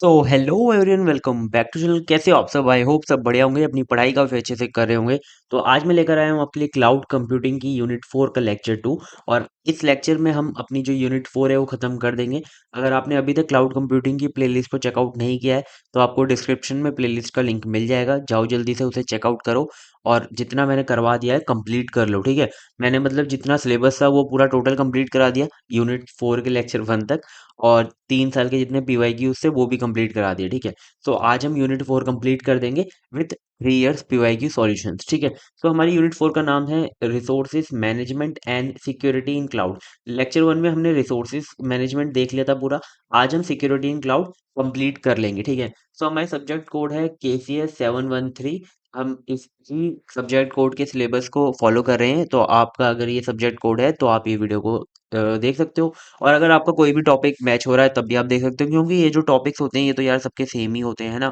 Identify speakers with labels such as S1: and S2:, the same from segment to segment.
S1: तो hello everyone, welcome back to channel. कैसे हो आप सब? आई होप सब बढ़िया होंगे, अपनी पढ़ाई काफी अच्छे से कर रहे होंगे। तो आज मैं लेकर आया हूँ आपके लिए क्लाउड कंप्यूटिंग की यूनिट 4 का लेक्चर 2। और इस लेक्चर में हम अपनी जो यूनिट 4 है वो खत्म कर देंगे। अगर आपने अभी तक क्लाउड कंप्यूटिंग की प्लेलिस्ट को चेकआउट नहीं किया है तो आपको डिस्क्रिप्शन में प्लेलिस्ट का लिंक मिल जाएगा, जाओ जल्दी से उसे चेकआउट करो। और जितना मैंने करवा दिया है कंप्लीट कर लो, ठीक है। मैंने मतलब जितना सिलेबस था वो पूरा टोटल कंप्लीट करा दिया यूनिट 4 के लेक्चर 1 तक। और 3 साल के जितने पीवाईक्यू उससे वो भी कंप्लीट करा दिए, ठीक है। तो आज हम यूनिट 4 कंप्लीट कर देंगे विथ 3 इयर्स पीवाईक्यू सॉल्यूशंस, ठीक है। तो हमारी यूनिट 4 का नाम है resources management and security in cloud. Lecture 1 में हमने रिसोर्सेज मैनेजमेंट देख लिया था पूरा। आज हम सिक्योरिटी इन क्लाउड कंप्लीट कर लेंगे, ठीक है। तो हमारे सब्जेक्ट कोड है KCS 713। हम इसी सब्जेक्ट कोड के सिलेबस को फॉलो कर रहे हैं, तो आपका अगर ये सब्जेक्ट कोड है तो आप ये वीडियो को देख सकते हो। और अगर आपका कोई भी टॉपिक मैच हो रहा है तब भी आप देख सकते हो, क्योंकि ये जो टॉपिक्स होते हैं ये तो यार सबके सेम ही होते हैं, है ना।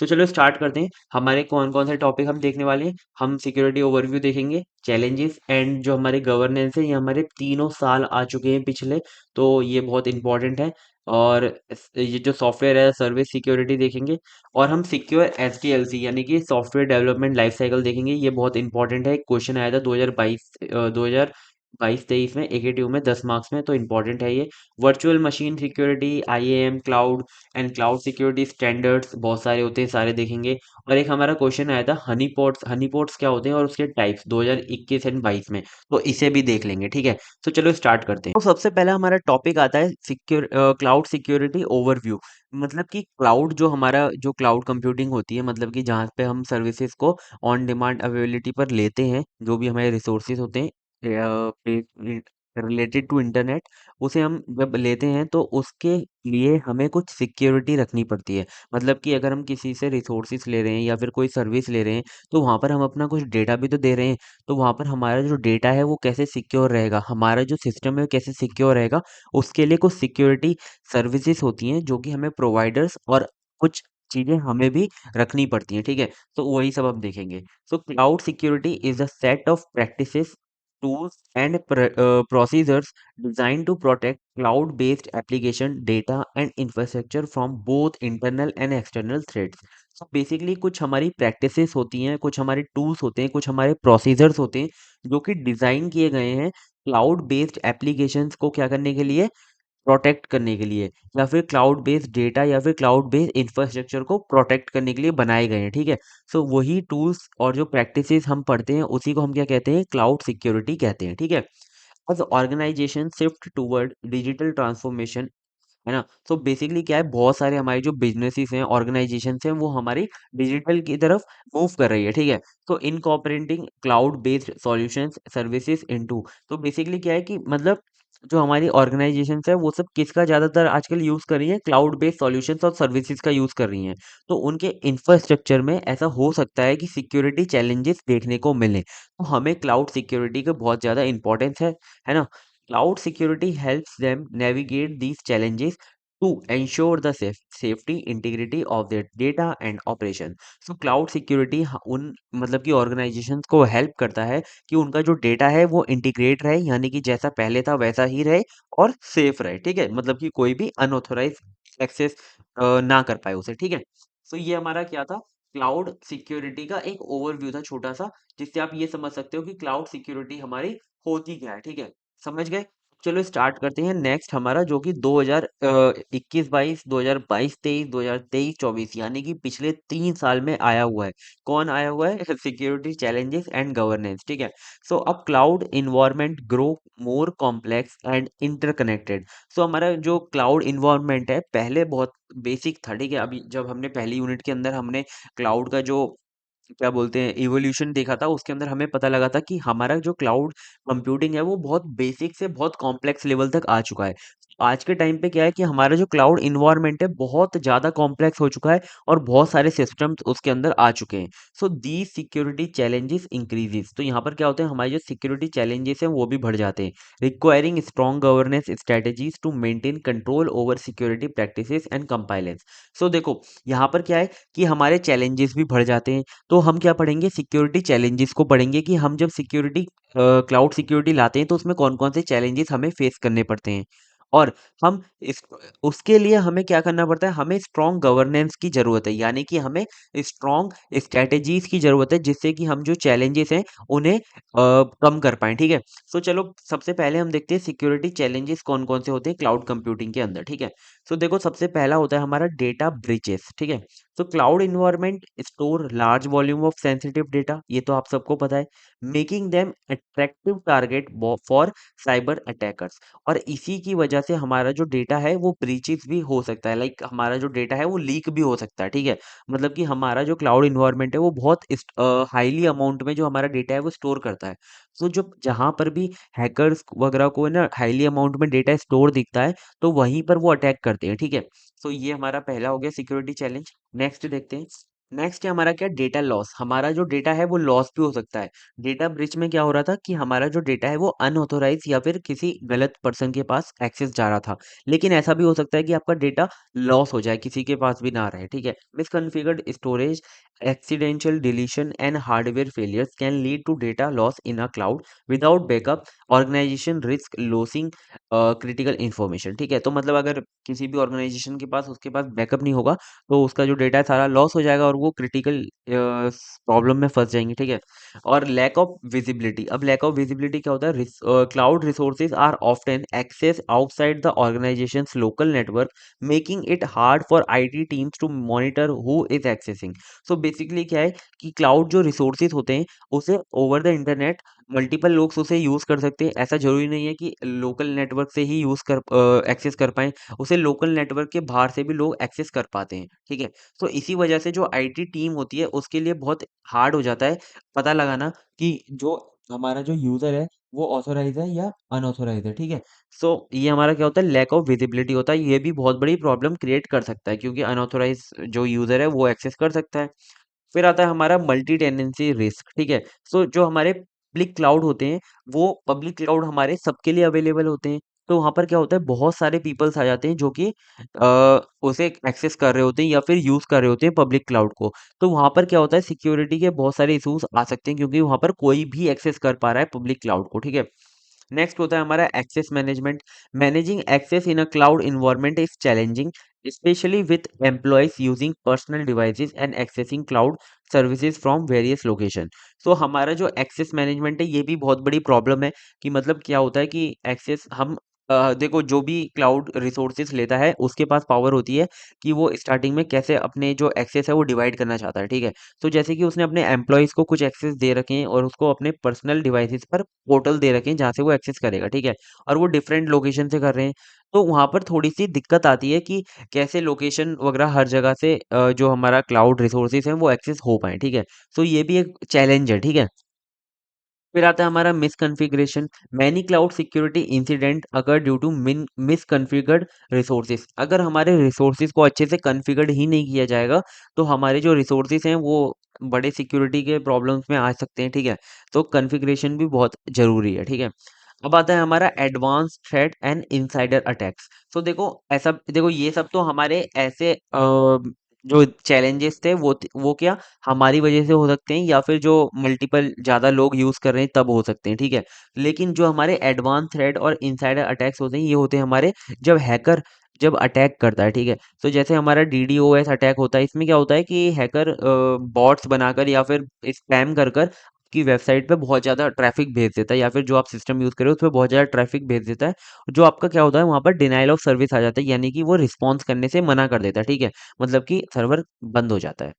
S1: तो चलो स्टार्ट करते हैं। हमारे कौन कौन से टॉपिक हम देखने वाले हैं। हम सिक्योरिटी ओवरव्यू देखेंगे, चैलेंजेस एंड जो हमारे गवर्नेंस है, ये हमारे तीनों साल आ चुके हैं पिछले, तो ये बहुत इंपॉर्टेंट है। और ये जो सॉफ्टवेयर है सर्विस सिक्योरिटी देखेंगे। और हम सिक्योर SDLC यानी कि सॉफ्टवेयर डेवलपमेंट लाइफ साइकिल देखेंगे, ये बहुत इंपॉर्टेंट है। क्वेश्चन आया था 2022-23 में AKTU में 10 मार्क्स में, तो इम्पोर्टेंट है ये। Virtual machine security, IAM cloud and cloud security standards बहुत सारे होते हैं, सारे देखेंगे। और एक हमारा क्वेश्चन आया था हनी पॉट्स क्या होते हैं और उसके टाइप्स 2021 एंड 22 में, तो इसे भी देख लेंगे, ठीक है। तो चलो स्टार्ट करते हैं। तो सबसे पहला हमारा टॉपिक आता है क्लाउड सिक्योरिटी ओवरव्यू। मतलब कि क्लाउड जो हमारा जो क्लाउड कंप्यूटिंग होती है, मतलब कि जहाँ पे हम सर्विसेज को ऑन डिमांड अवेलेबिलिटी पर लेते हैं, जो भी हमारे रिसोर्सेज होते हैं रिलेटेड टू इंटरनेट, उसे हम जब लेते हैं तो उसके लिए हमें कुछ सिक्योरिटी रखनी पड़ती है। मतलब कि अगर हम किसी से रिसोर्सेज ले रहे हैं या फिर कोई सर्विस ले रहे हैं, तो वहाँ पर हम अपना कुछ डेटा भी तो दे रहे हैं। तो वहाँ पर हमारा जो डेटा है वो कैसे सिक्योर रहेगा, हमारा जो सिस्टम है वो कैसे सिक्योर रहेगा, उसके लिए कुछ सिक्योरिटी सर्विसेज होती हैं जो कि हमें प्रोवाइडर्स और कुछ चीज़ें हमें भी रखनी पड़ती हैं, ठीक है। तो वही सब हम देखेंगे। So cloud security is a set of practices, tools, and procedures designed to protect cloud-based application data and infrastructure from both internal and external threats. So basically कुछ हमारी practices होती हैं, कुछ हमारे tools होते हैं, कुछ हमारे procedures होते हैं जो कि डिज़ाइन किए गए हैं क्लाउड बेस्ड एप्लीकेशंस को क्या करने के लिए, प्रोटेक्ट करने के लिए, या फिर क्लाउड बेस्ड डेटा या फिर क्लाउड बेस्ड इंफ्रास्ट्रक्चर को प्रोटेक्ट करने के लिए बनाए गए हैं, ठीक है। सो वही टूल्स और जो प्रैक्टिसेस हम पढ़ते हैं उसी को हम क्या कहते हैं, क्लाउड सिक्योरिटी कहते हैं, ठीक है। as organisation shift toward digital transformation, है ना। तो बेसिकली क्या है, बहुत सारे हमारे जो बिजनेसेस हैं, ऑर्गेनाइजेशन हैं, वो हमारी डिजिटल की तरफ मूव कर रही है, ठीक है। तो incorporating cloud based solutions services into, तो बेसिकली क्या है कि मतलब जो हमारी ऑर्गेनाइजेशन है वो सब किसका ज़्यादातर आजकल यूज़ कर रही है, क्लाउड बेस्ड सॉल्यूशंस और सर्विसेज का यूज़ कर रही हैं। तो उनके इंफ्रास्ट्रक्चर में ऐसा हो सकता है कि सिक्योरिटी चैलेंजेस देखने को मिले, तो हमें क्लाउड सिक्योरिटी का बहुत ज़्यादा इंपॉर्टेंस है ना। Cloud security helps them navigate these challenges to ensure the safety integrity of their data and operation. So cloud security उन मतलब कि ऑर्गेनाइजेशंस को हेल्प करता है कि उनका जो डेटा है वो इंटीग्रेट रहे, यानी कि जैसा पहले था वैसा ही रहे और सेफ रहे, ठीक है। मतलब कि कोई भी अनऑथोराइज एक्सेस ना कर पाए उसे, ठीक है। तो ये हमारा क्या था, क्लाउड सिक्योरिटी का एक ओवरव्यू था छोटा सा, जिससे आप ये समझ सकते हो कि क्लाउड सिक्योरिटी हमारी होती क्या है, ठीक है। समझ गए। चलो स्टार्ट करते हैं नेक्स्ट हमारा, जो कि 2021-22, 2022-23, 2023-24, यानी कि पिछले 3 साल में आया हुआ है। कौन आया हुआ है? सिक्योरिटी चैलेंजेस एंड गवर्नेंस, ठीक है। सो अब cloud environment grow more complex and interconnected. So हमारा जो क्लाउड इन्वायरमेंट है पहले बहुत बेसिक था, ठीक है। अभी जब हमने पहली यूनिट के अंदर हमने क्लाउड का जो क्या बोलते हैं इवोल्यूशन देखा था, उसके अंदर हमें पता लगा था कि हमारा जो क्लाउड कंप्यूटिंग है वो बहुत बेसिक से बहुत कॉम्प्लेक्स लेवल तक आ चुका है। आज के टाइम पे क्या है कि हमारा जो क्लाउड इन्वायरमेंट है बहुत ज़्यादा कॉम्प्लेक्स हो चुका है और बहुत सारे सिस्टम्स उसके अंदर आ चुके हैं। So these security challenges increases, तो यहाँ पर क्या होते हैं, हमारे जो सिक्योरिटी चैलेंजेस हैं वो भी बढ़ जाते हैं। Requiring strong governance strategies to maintain control over security practices and compliance. So देखो यहाँ पर क्या है कि हमारे चैलेंजेस भी बढ़ जाते हैं। तो हम क्या पढ़ेंगे, सिक्योरिटी चैलेंजेस को पढ़ेंगे कि हम जब सिक्योरिटी क्लाउड सिक्योरिटी लाते हैं तो उसमें कौन कौन से चैलेंजेस हमें फेस करने पड़ते हैं। और हम इस उसके लिए हमें क्या करना पड़ता है, हमें स्ट्रॉन्ग गवर्नेंस की ज़रूरत है, यानी कि हमें स्ट्रॉन्ग स्ट्रैटेजीज़ की ज़रूरत है, जिससे कि हम जो चैलेंजेस हैं, उन्हें कम कर पाएँ, ठीक है? तो चलो सबसे पहले हम देखते हैं सिक्योरिटी चैलेंजेस कौन-कौन से होते हैं क्लाउड कंप्यूटिंग के अंदर, ठीक है? तो देखो सबसे पहला होता है हमारा डेटा ब्रीचेस, ठीक है? तो cloud environment store large volume of sensitive data, ये तो आप सबको पता है, making them attractive target for cyber attackers. और इसी की वजह से हमारा जो डेटा है वो ब्रीचेस भी हो सकता है, लाइक हमारा जो डेटा है वो लीक भी हो सकता है, ठीक है? मतलब कि हमारा जो क्लाउड इन्वायरमेंट है वो बहुत हाईली अमाउंट में जो हमारा डेटा है वो स्टोर करता है। तो जब जहाँ पर भी हैकर्स वगैरह को ना हाईली अमाउंट में डेटा स्टोर दिखता है, तो वहीं पर वो अटैक करते हैं, ठीक है? तो ये हमारा पहला हो गया सिक्योरिटी चैलेंज। नेक्स्ट देखते हैं। नेक्स्ट है हमारा क्या, डेटा लॉस। हमारा जो डेटा है वो लॉस भी हो सकता है। डेटा ब्रीच में क्या हो रहा था कि हमारा जो डेटा है वो अनऑथोराइज या फिर किसी गलत पर्सन के पास एक्सेस जा रहा था। लेकिन ऐसा भी हो सकता है कि आपका डेटा लॉस हो जाए, किसी के पास भी ना रहे, ठीक है? मिसकॉन्फ़िगर्ड storage, accidental deletion and hardware failures can lead to data loss in a cloud without backup. Organization risk losing critical information, ठीक है? तो मतलब अगर किसी भी ऑर्गेनाइजेशन के पास उसके पास बैकअप नहीं होगा, तो उसका जो डेटा है सारा लॉस हो जाएगा और वो क्रिटिकल प्रॉब्लम में फंस जाएंगे, ठीक है? और लैक ऑफ विजिबिलिटी। अब लैक ऑफ विजिबिलिटी क्या होता है, cloud resources are often access outside the organisation's local network, making it hard for IT teams to monitor who is accessing. So basically क्या है कि क्लाउड जो रिसोर्सेज होते हैं उसे ओवर द इंटरनेट मल्टीपल लोग उसे यूज़ कर सकते हैं। ऐसा ज़रूरी नहीं है कि लोकल नेटवर्क से ही एक्सेस कर पाएँ, उसे लोकल नेटवर्क के बाहर से भी लोग एक्सेस कर पाते हैं, ठीक है? तो इसी वजह से जो आईटी टीम होती है उसके लिए बहुत हार्ड हो जाता है पता लगाना कि जो हमारा जो यूज़र है वो ऑथराइज़ है या अनऑथराइज़ है, ठीक है? सो ये हमारा क्या होता है, लैक ऑफ विजिबिलिटी होता है। ये भी बहुत बड़ी प्रॉब्लम क्रिएट कर सकता है क्योंकि अनऑथराइज़ जो यूज़र है वो एक्सेस कर सकता है। फिर आता है हमारा मल्टी टेनेंसी रिस्क, ठीक है? सो जो हमारे पब्लिक क्लाउड होते हैं, वो पब्लिक क्लाउड हमारे सबके लिए अवेलेबल होते हैं। तो वहाँ पर क्या होता है, बहुत सारे पीपल्स आ जाते हैं जो कि उसे एक्सेस कर रहे होते हैं या फिर यूज़ कर रहे होते हैं पब्लिक क्लाउड को। तो वहाँ पर क्या होता है, सिक्योरिटी के बहुत सारे इश्यूज़ आ सकते हैं क्योंकि वहाँ पर कोई भी एक्सेस कर पा रहा है पब्लिक क्लाउड को, ठीक है? नेक्स्ट होता है हमारा access management. Managing access in a cloud environment is challenging, especially with employees using personal devices and accessing cloud services from various location। so हमारा जो एक्सेस मैनेजमेंट है ये भी बहुत बड़ी प्रॉब्लम है कि मतलब क्या होता है कि एक्सेस हम देखो जो भी क्लाउड रिसोर्सेज लेता है उसके पास पावर होती है कि वो स्टार्टिंग में कैसे अपने जो एक्सेस है वो डिवाइड करना चाहता है, ठीक है? तो जैसे कि उसने अपने एम्प्लॉयज़ को कुछ एक्सेस दे रखे हैं और उसको अपने पर्सनल डिवाइसेस पर पोर्टल दे रखे हैं जहाँ से वो एक्सेस करेगा, ठीक है? और वो डिफरेंट लोकेशन से कर रहे हैं। तो वहाँ पर थोड़ी-सी दिक्कत आती है कि कैसे लोकेशन वगैरह हर जगह से जो हमारा क्लाउड रिसोर्सेज हैं वो एक्सेस हो पाएँ, ठीक है? तो ये भी एक चैलेंज है, ठीक है? फिर आता है हमारा misconfiguration. Many cloud security incident अगर ड्यू टू मिसकॉन्फ़िगर्ड रिसोर्सेज। अगर हमारे रिसोर्सेज को अच्छे से कॉन्फ़िगर्ड ही नहीं किया जाएगा, तो हमारे जो रिसोर्सेज हैं वो बड़े सिक्योरिटी के प्रॉब्लम्स में आ सकते हैं, ठीक है? तो कॉन्फ़िगरेशन भी बहुत ज़रूरी है, ठीक है? अब आता है हमारा advance threat and insider attacks. तो देखो ये सब तो हमारे ऐसे जो चैलेंजेस थे वो क्या हमारी वजह से हो सकते हैं या फिर जो मल्टीपल ज़्यादा लोग यूज़ कर रहे हैं तब हो सकते हैं, ठीक है? लेकिन जो हमारे एडवांस थ्रेट और इनसाइडर अटैक्स होते हैं ये होते हैं हमारे जब हैकर जब अटैक करता है, ठीक है? तो जैसे हमारा डीडोस अटैक होता है, इसमें क्या होता है कि हैकर बॉट्स बनाकर या फिर स्पैम कर कर की वेबसाइट पे बहुत ज़्यादा ट्रैफ़िक भेज देता है या फिर जो आप सिस्टम यूज़ कर रहे हो उसपे बहुत ज़्यादा ट्रैफ़िक भेज देता है। जो आपका क्या होता है वहाँ पर डिनायल ऑफ सर्विस आ जाता है, यानी कि वो रिस्पॉन्स करने से मना कर देता है, ठीक है? मतलब कि सर्वर बंद हो जाता है।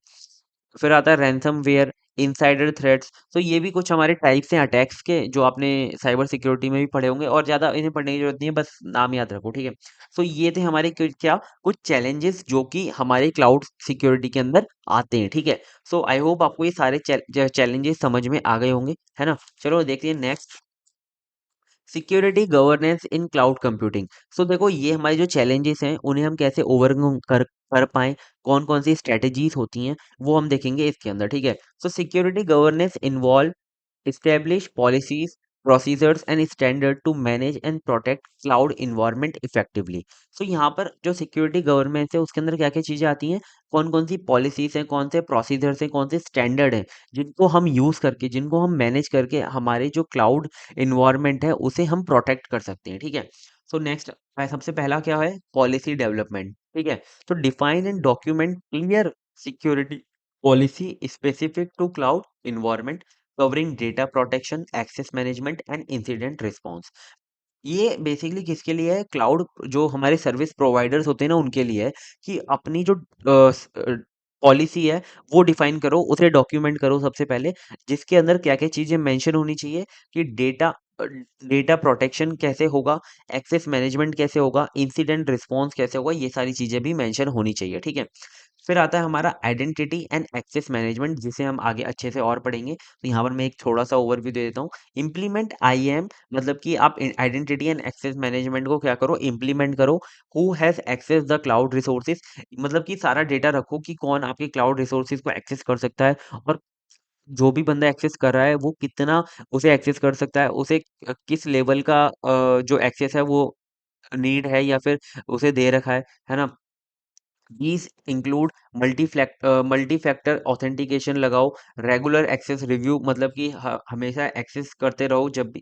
S1: फिर आता है रैनसमवेयर, इनसाइडर थ्रेट्स। तो ये भी कुछ हमारे टाइप्स हैं अटैक्स के जो आपने साइबर सिक्योरिटी में भी पढ़े होंगे और ज़्यादा इन्हें पढ़ने की ज़रूरत नहीं है, बस नाम याद रखो, ठीक है? तो ये थे हमारे क्या कुछ चैलेंजेस जो कि हमारे क्लाउड सिक्योरिटी के अंदर आते हैं, ठीक है? सो आई होप आपको ये सारे चैलेंजेस समझ में आ गए होंगे, है ना? चलो देखते हैं नेक्स्ट, सिक्योरिटी गवर्नेंस इन क्लाउड कंप्यूटिंग। सो देखो ये हमारे जो चैलेंजेस हैं उन्हें हम कैसे ओवरकम कर पाएँ, कौन-कौन सी स्ट्रैटेजीज़ होती हैं, वो हम देखेंगे इसके अंदर, ठीक है? सो security governance involve establish policies, procedures and standard to manage and protect cloud environment effectively। so यहाँ पर जो सिक्योरिटी गवर्नमेंट है उसके अंदर क्या क्या चीज़ें आती हैं, कौन कौन सी पॉलिसीज हैं, कौन से प्रोसीजर्स हैं, कौन से स्टैंडर्ड हैं जिनको हम यूज़ करके जिनको हम मैनेज करके हमारे जो क्लाउड इन्वायरमेंट है उसे हम प्रोटेक्ट कर सकते हैं, ठीक है? सो नेक्स्ट सबसे पहला क्या है, पॉलिसी डेवलपमेंट, ठीक है। तो define and document clear security policy specific to cloud environment covering data protection, access management and incident response. ये बेसिकली किसके लिए है, क्लाउड जो हमारे सर्विस प्रोवाइडर्स होते हैं ना उनके लिए है, कि अपनी जो पॉलिसी है वो डिफाइन करो, उसे डॉक्यूमेंट करो सबसे पहले, जिसके अंदर क्या क्या चीजें मेंशन होनी चाहिए, कि डेटा प्रोटेक्शन कैसे होगा, एक्सेस मैनेजमेंट कैसे होगा, इंसिडेंट रिस्पॉन्स कैसे होगा, ये सारी चीजें भी मेंशन होनी चाहिए, ठीक है। फिर आता है हमारा आइडेंटिटी एंड एक्सेस मैनेजमेंट, जिसे हम आगे अच्छे से और पढ़ेंगे। तो यहाँ पर मैं एक थोड़ा सा ओवरव्यू दे देता हूँ। इम्प्लीमेंट आईएम, मतलब कि आप आइडेंटिटी एंड एक्सेस मैनेजमेंट को क्या करो, इम्प्लीमेंट करो। Who has access the cloud resources, मतलब कि सारा डेटा रखो कि कौन आपके क्लाउड रिसोर्सेज को एक्सेस कर सकता है, और जो भी बंदा एक्सेस कर रहा है वो कितना उसे एक्सेस कर सकता है, उसे किस लेवल का जो एक्सेस है वो नीड है या फिर उसे दे रखा है ना। These include multi factor authentication लगाओ, रेगुलर एक्सेस रिव्यू, मतलब कि हमेशा एक्सेस करते रहो जब भी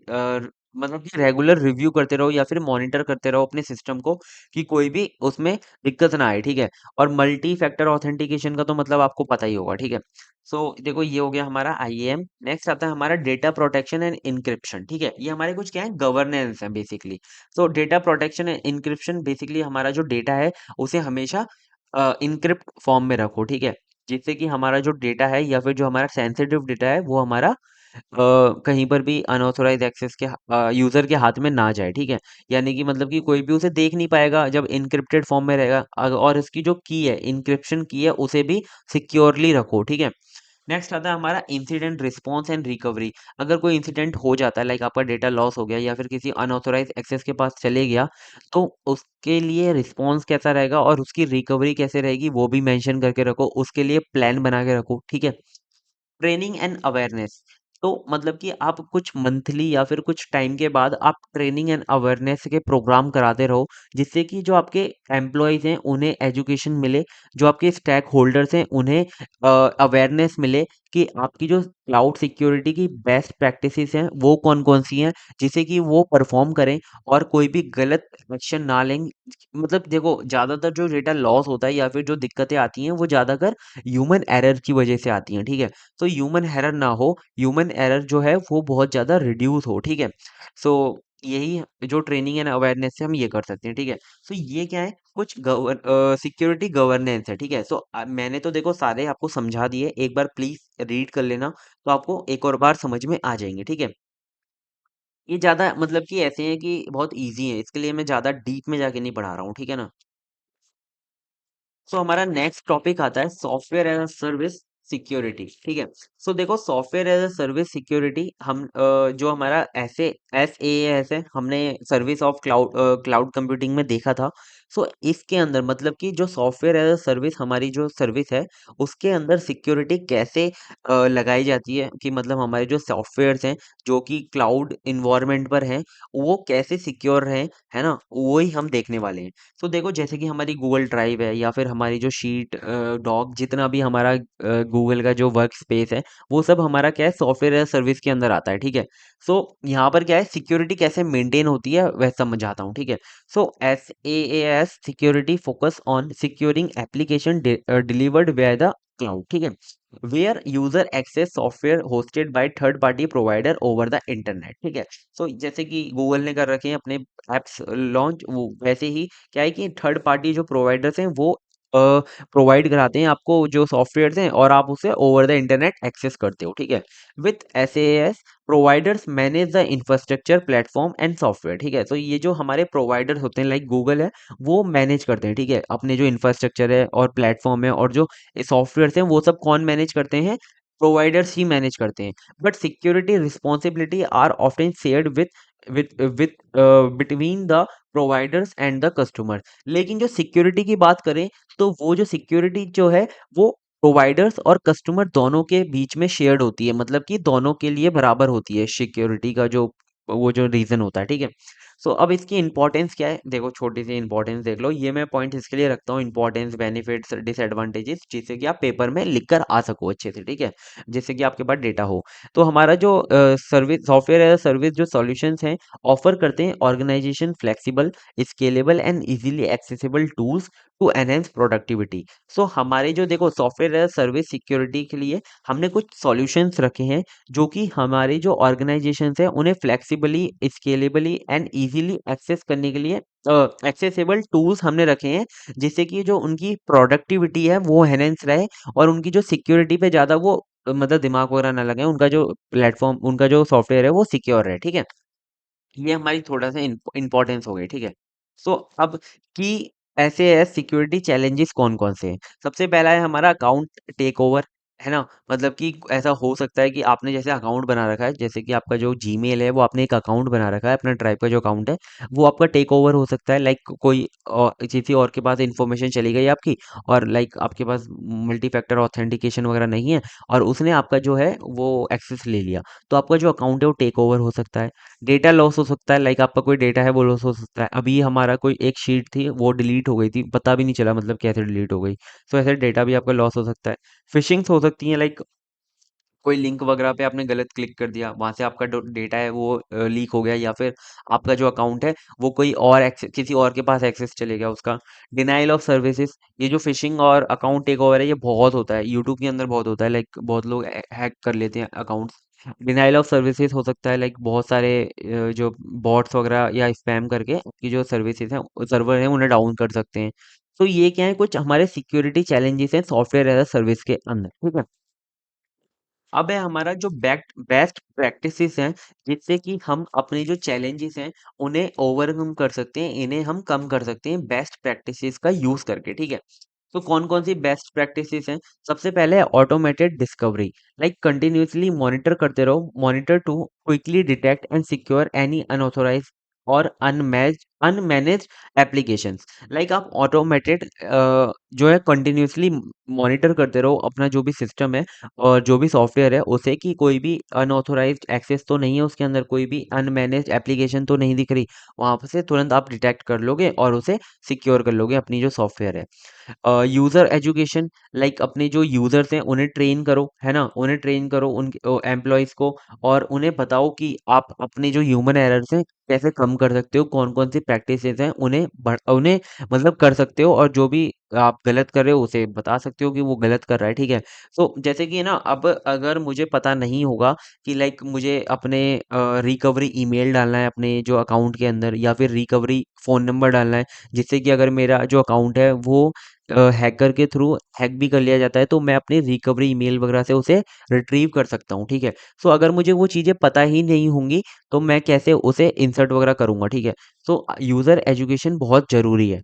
S1: मतलब कि रेगुलर रिव्यू करते रहो या फिर मॉनिटर करते रहो अपने सिस्टम को, कि कोई भी उसमें दिक्कत ना आए, ठीक है। और मल्टी फैक्टर ऑथेंटिकेशन का तो मतलब आपको पता ही होगा, ठीक है। सो देखो ये हो गया हमारा आईएएम। नेक्स्ट आता है हमारा डेटा प्रोटेक्शन एंड इंक्रिप्शन, ठीक है। ये हमारे कुछ क्या है, गवर्नेंस है basically. So data protection and encryption basically हमारा जो डेटा है उसे हमेशा इनक्रिप्ट फॉर्म में रखो, ठीक है। जिससे कि हमारा जो डेटा है या फिर जो हमारा सेंसिटिव डेटा है वो हमारा कहीं पर भी अनऑथोराइज एक्सेस के यूजर के हाथ में ना जाए, ठीक है। यानी कि मतलब कि कोई भी उसे देख नहीं पाएगा जब इनक्रिप्टेड फॉर्म में रहेगा, और इसकी जो की है, इनक्रिप्शन की है, उसे भी सिक्योरली रखो, ठीक है। नेक्स्ट आता है हमारा इंसिडेंट रिस्पॉन्स एंड रिकवरी। अगर कोई इंसिडेंट हो जाता है, लाइक आपका डेटा लॉस हो गया या फिर किसी अनऑथोराइज एक्सेस के पास चले गया, तो उसके लिए रिस्पॉन्स कैसा रहेगा और उसकी रिकवरी कैसे रहेगी वो भी मेंशन करके रखो, उसके लिए प्लान बना के रखो, ठीक है। ट्रेनिंग एंड अवेयरनेस, तो मतलब कि आप कुछ मंथली या फिर कुछ टाइम के बाद आप ट्रेनिंग एंड अवेयरनेस के प्रोग्राम कराते रहो, जिससे कि जो आपके एम्प्लॉयज हैं उन्हें एजुकेशन मिले, जो आपके स्टैक होल्डर्स हैं उन्हें अवेयरनेस मिले, कि आपकी जो क्लाउड सिक्योरिटी की बेस्ट प्रैक्टिसेस हैं वो कौन कौन सी हैं, जिससे कि वो परफॉर्म करें और कोई भी गलत एक्शन ना लें। मतलब देखो ज़्यादातर जो डेटा लॉस होता है या फिर जो दिक्कतें आती हैं वो ज़्यादातर ह्यूमन एरर की वजह से आती हैं, ठीक है। तो ह्यूमन एरर ना हो, ह्यूमन एरर जो है वो बहुत ज़्यादा रिड्यूस हो, ठीक है। सो यही जो ट्रेनिंग एंड अवेयरनेस से हम ये कर सकते हैं, ठीक है। सो ये क्या है, कुछ सिक्योरिटी गवर्नेंस है, ठीक है। सो मैंने तो देखो सारे आपको समझा दिए, एक बार प्लीज रीड कर लेना, तो आपको एक और बार समझ में आ जाएंगे, ठीक है। ये ज़्यादा मतलब कि ऐसे हैं कि बहुत इजी है, इसके लिए मैं ज़्यादा डीप में जाके नहीं पढ़ा रहा हूँ, ठीक है ना। सो हमारा नेक्स्ट टॉपिक आता है software as a service security, ठीक है। सो देखो software as a service security हम जो हमारा ऐसे SaaS है, हमने सर्विस ऑफ क्लाउड कंप्यूटिंग में देखा था। सो इसके अंदर मतलब कि जो सॉफ्टवेयर एज अ सर्विस हमारी जो सर्विस है उसके अंदर सिक्योरिटी कैसे लगाई जाती है, कि मतलब हमारे जो सॉफ्टवेयर्स हैं जो कि क्लाउड इन्वायरमेंट पर हैं वो कैसे सिक्योर रहें, है ना, वही हम देखने वाले हैं। तो देखो जैसे कि हमारी गूगल ड्राइव है या फिर हमारी जो शीट डॉक जितना भी हमारा गूगल का जो वर्क स्पेस है वो सब हमारा क्या है, सॉफ्टवेयर एज सर्विस के अंदर आता है, ठीक है। सो यहाँ पर क्या है, सिक्योरिटी कैसे मेंटेन होती है वह समझाता हूँ, ठीक है। So SaaS security focus on securing application delivered by the cloud, ठीक है, where user access software hosted by third party provider over the internet, ठीक है। सो जैसे कि गूगल ने कर रखे हैं अपने एप्स लॉन्च, वो वैसे ही क्या है कि थर्ड पार्टी जो प्रोवाइडर्स हैं वो प्रोवाइड कराते हैं आपको जो सॉफ्टवेयर्स हैं और आप उसे ओवर द इंटरनेट एक्सेस करते हो, ठीक है। With SaaS providers manage the infrastructure platform and software, ठीक है। तो ये जो हमारे प्रोवाइडर्स होते हैं लाइक गूगल है वो मैनेज करते हैं, ठीक है, अपने जो इंफ्रास्ट्रक्चर है और प्लेटफॉर्म है और जो सॉफ्टवेयर हैं वो सब कौन मैनेज करते हैं, प्रोवाइडर्स ही मैनेज करते हैं। But security responsibility are often shared with between the providers and the customer. लेकिन जो सिक्योरिटी की बात करें तो वो जो सिक्योरिटी जो है वो प्रोवाइडर्स और कस्टमर दोनों के बीच में शेयर्ड होती है, मतलब कि दोनों के लिए बराबर होती है सिक्योरिटी का जो वो जो रीजन होता है, ठीक है। सो अब इसकी इंपॉर्टेंस क्या है, देखो छोटी सी इंपॉर्टेंस देख लो, ये मैं पॉइंट इसके लिए रखता हूँ इंपॉर्टेंस, बेनिफिट्स, डिसएडवांटेजेस, जिससे कि आप पेपर में लिख कर आ सको अच्छे से, ठीक है, जिससे कि आपके पास डेटा हो। तो हमारा जो सर्विस सॉफ्टवेयर एज सर्विस जो सॉल्यूशंस हैं ऑफर करते हैं organization flexible, scalable and easily accessible tools to enhance productivity. So हमारे जो देखो सॉफ्टवेयर एज सर्विस सिक्योरिटी के लिए हमने कुछ सॉल्यूशंस रखे हैं जो कि हमारे जो ऑर्गेनाइजेशंस हैं उन्हें फ्लेक्सिबली, स्केलेबली एंड इजीली एक्सेस करने के लिए एक्सेसिबल टूल्स हमने रखे हैं, जिससे कि जो उनकी प्रोडक्टिविटी है वो एनहेंस रहे और उनकी जो सिक्योरिटी पे ज़्यादा वो मतलब दिमाग वगैरह ना लगे, उनका जो प्लेटफॉर्म, उनका जो सॉफ्टवेयर है वो सिक्योर है, ठीक है। ये हमारी थोड़ा-सा इम्पोर्टेंस हो गई, ठीक है। सो अब कि ऐसे सिक्योरिटी चैलेंजेस कौन-कौन से हैं? सबसे पहला है हमारा अकाउंट टेक ओवर, है ना? मतलब कि ऐसा हो सकता है कि आपने जैसे अकाउंट बना रखा है, जैसे कि आपका जो जीमेल है, वो आपने एक अकाउंट बना रखा है, अपना ड्राइव का जो अकाउंट है, वो आपका टेक ओवर हो सकता है। लाइक कोई किसी और के पास इन्फॉर्मेशन चली गई आपकी और लाइक आपके पास मल्टी फैक्टर ऑथेंटिकेशन वगैरह नहीं है और उसने आपका जो है वो एक्सेस ले लिया, तो आपका जो अकाउंट है वो टेक ओवर हो सकता है। डेटा लॉस हो सकता है, लाइक आपका कोई डेटा है वो लॉस हो सकता है। अभी हमारा कोई एक शीट थी वो डिलीट हो गई थी, पता भी नहीं चला मतलब कैसे डिलीट हो गई। सो ऐसे डेटा भी आपका लॉस हो सकता है। फिशिंग्स हो सकती हैं, लाइक कोई लिंक वगैरह पे आपने गलत क्लिक कर दिया, वहां से आपका डेटा है वो लीक हो गया, या फिर आपका जो अकाउंट है वो कोई और किसी और के पास एक्सेस चले गया उसका। डिनाइल ऑफ सर्विसेज, ये जो फिशिंग और अकाउंट टेक ओवर है ये बहुत होता है, यूट्यूब के अंदर बहुत होता है, लाइक बहुत लोग हैक कर लेते हैं अकाउंट्स। डिनाइल ऑफ सर्विसेज हो सकता है, लाइक बहुत सारे जो बॉट्स वगैरह या स्पैम करके आपकी जो सर्विसेज हैं, सर्वर हैं, उन्हें डाउन कर सकते हैं। तो ये क्या है, कुछ हमारे सिक्योरिटी चैलेंजेस हैं सॉफ्टवेयर एज अ सर्विस के अंदर, ठीक है। अब है हमारा जो बेस्ट प्रैक्टिसेस हैं, जिससे कि हम अपने जो चैलेंजेस हैं उन्हें ओवरकम कर सकते हैं, इन्हें हम कम कर सकते हैं बेस्ट प्रैक्टिसेस का यूज करके, ठीक है। तो कौन कौन सी बेस्ट प्रैक्टिसेस हैं? सबसे पहले है automated discovery, like continuously monitor करते रहो, monitor to quickly detect and secure any unauthorise और अनमैनेज एप्लीकेशंस। लाइक आप ऑटोमेटेड जो है कंटिन्यूअसली मॉनिटर करते रहो अपना जो भी सिस्टम है और जो भी सॉफ्टवेयर है उसे, कि कोई भी अनऑथोराइज्ड एक्सेस तो नहीं है उसके अंदर, कोई भी अनमैनेज्ड एप्लीकेशन तो नहीं दिख रही, वहां से तुरंत आप डिटेक्ट कर लोगे और उसे सिक्योर कर लोगे अपनी जो सॉफ्टवेयर है। यूजर एजुकेशन, लाइक अपने जो यूजर्स हैं उन्हें ट्रेन करो, है ना, उन्हें ट्रेन करो उन एम्प्लॉयज को, और उन्हें बताओ कि आप अपने जो ह्यूमन एरर्स हैं कैसे कम कर सकते हो, कौन कौन सी प्रैक्टिसेस हैं उन्हें मतलब कर सकते हो, और जो भी आप गलत कर रहे हो उसे बता सकते हो कि वो गलत कर रहा है, ठीक है। तो जैसे कि ना, अब अगर मुझे पता नहीं होगा कि लाइक मुझे अपने रिकवरी ईमेल डालना है अपने जो अकाउंट के अंदर, या फिर रिकवरी फ़ोन नंबर डालना है, जिससे कि अगर मेरा जो अकाउंट है वो हैकर के थ्रू हैक भी कर लिया जाता है, तो मैं अपनी रिकवरी ईमेल वगैरह से उसे रिट्रीव कर सकता हूँ, ठीक है। सो अगर मुझे वो चीज़ें पता ही नहीं होंगी तो मैं कैसे उसे इंसर्ट वगैरह करूँगा, ठीक है। सो यूज़र एजुकेशन बहुत ज़रूरी है।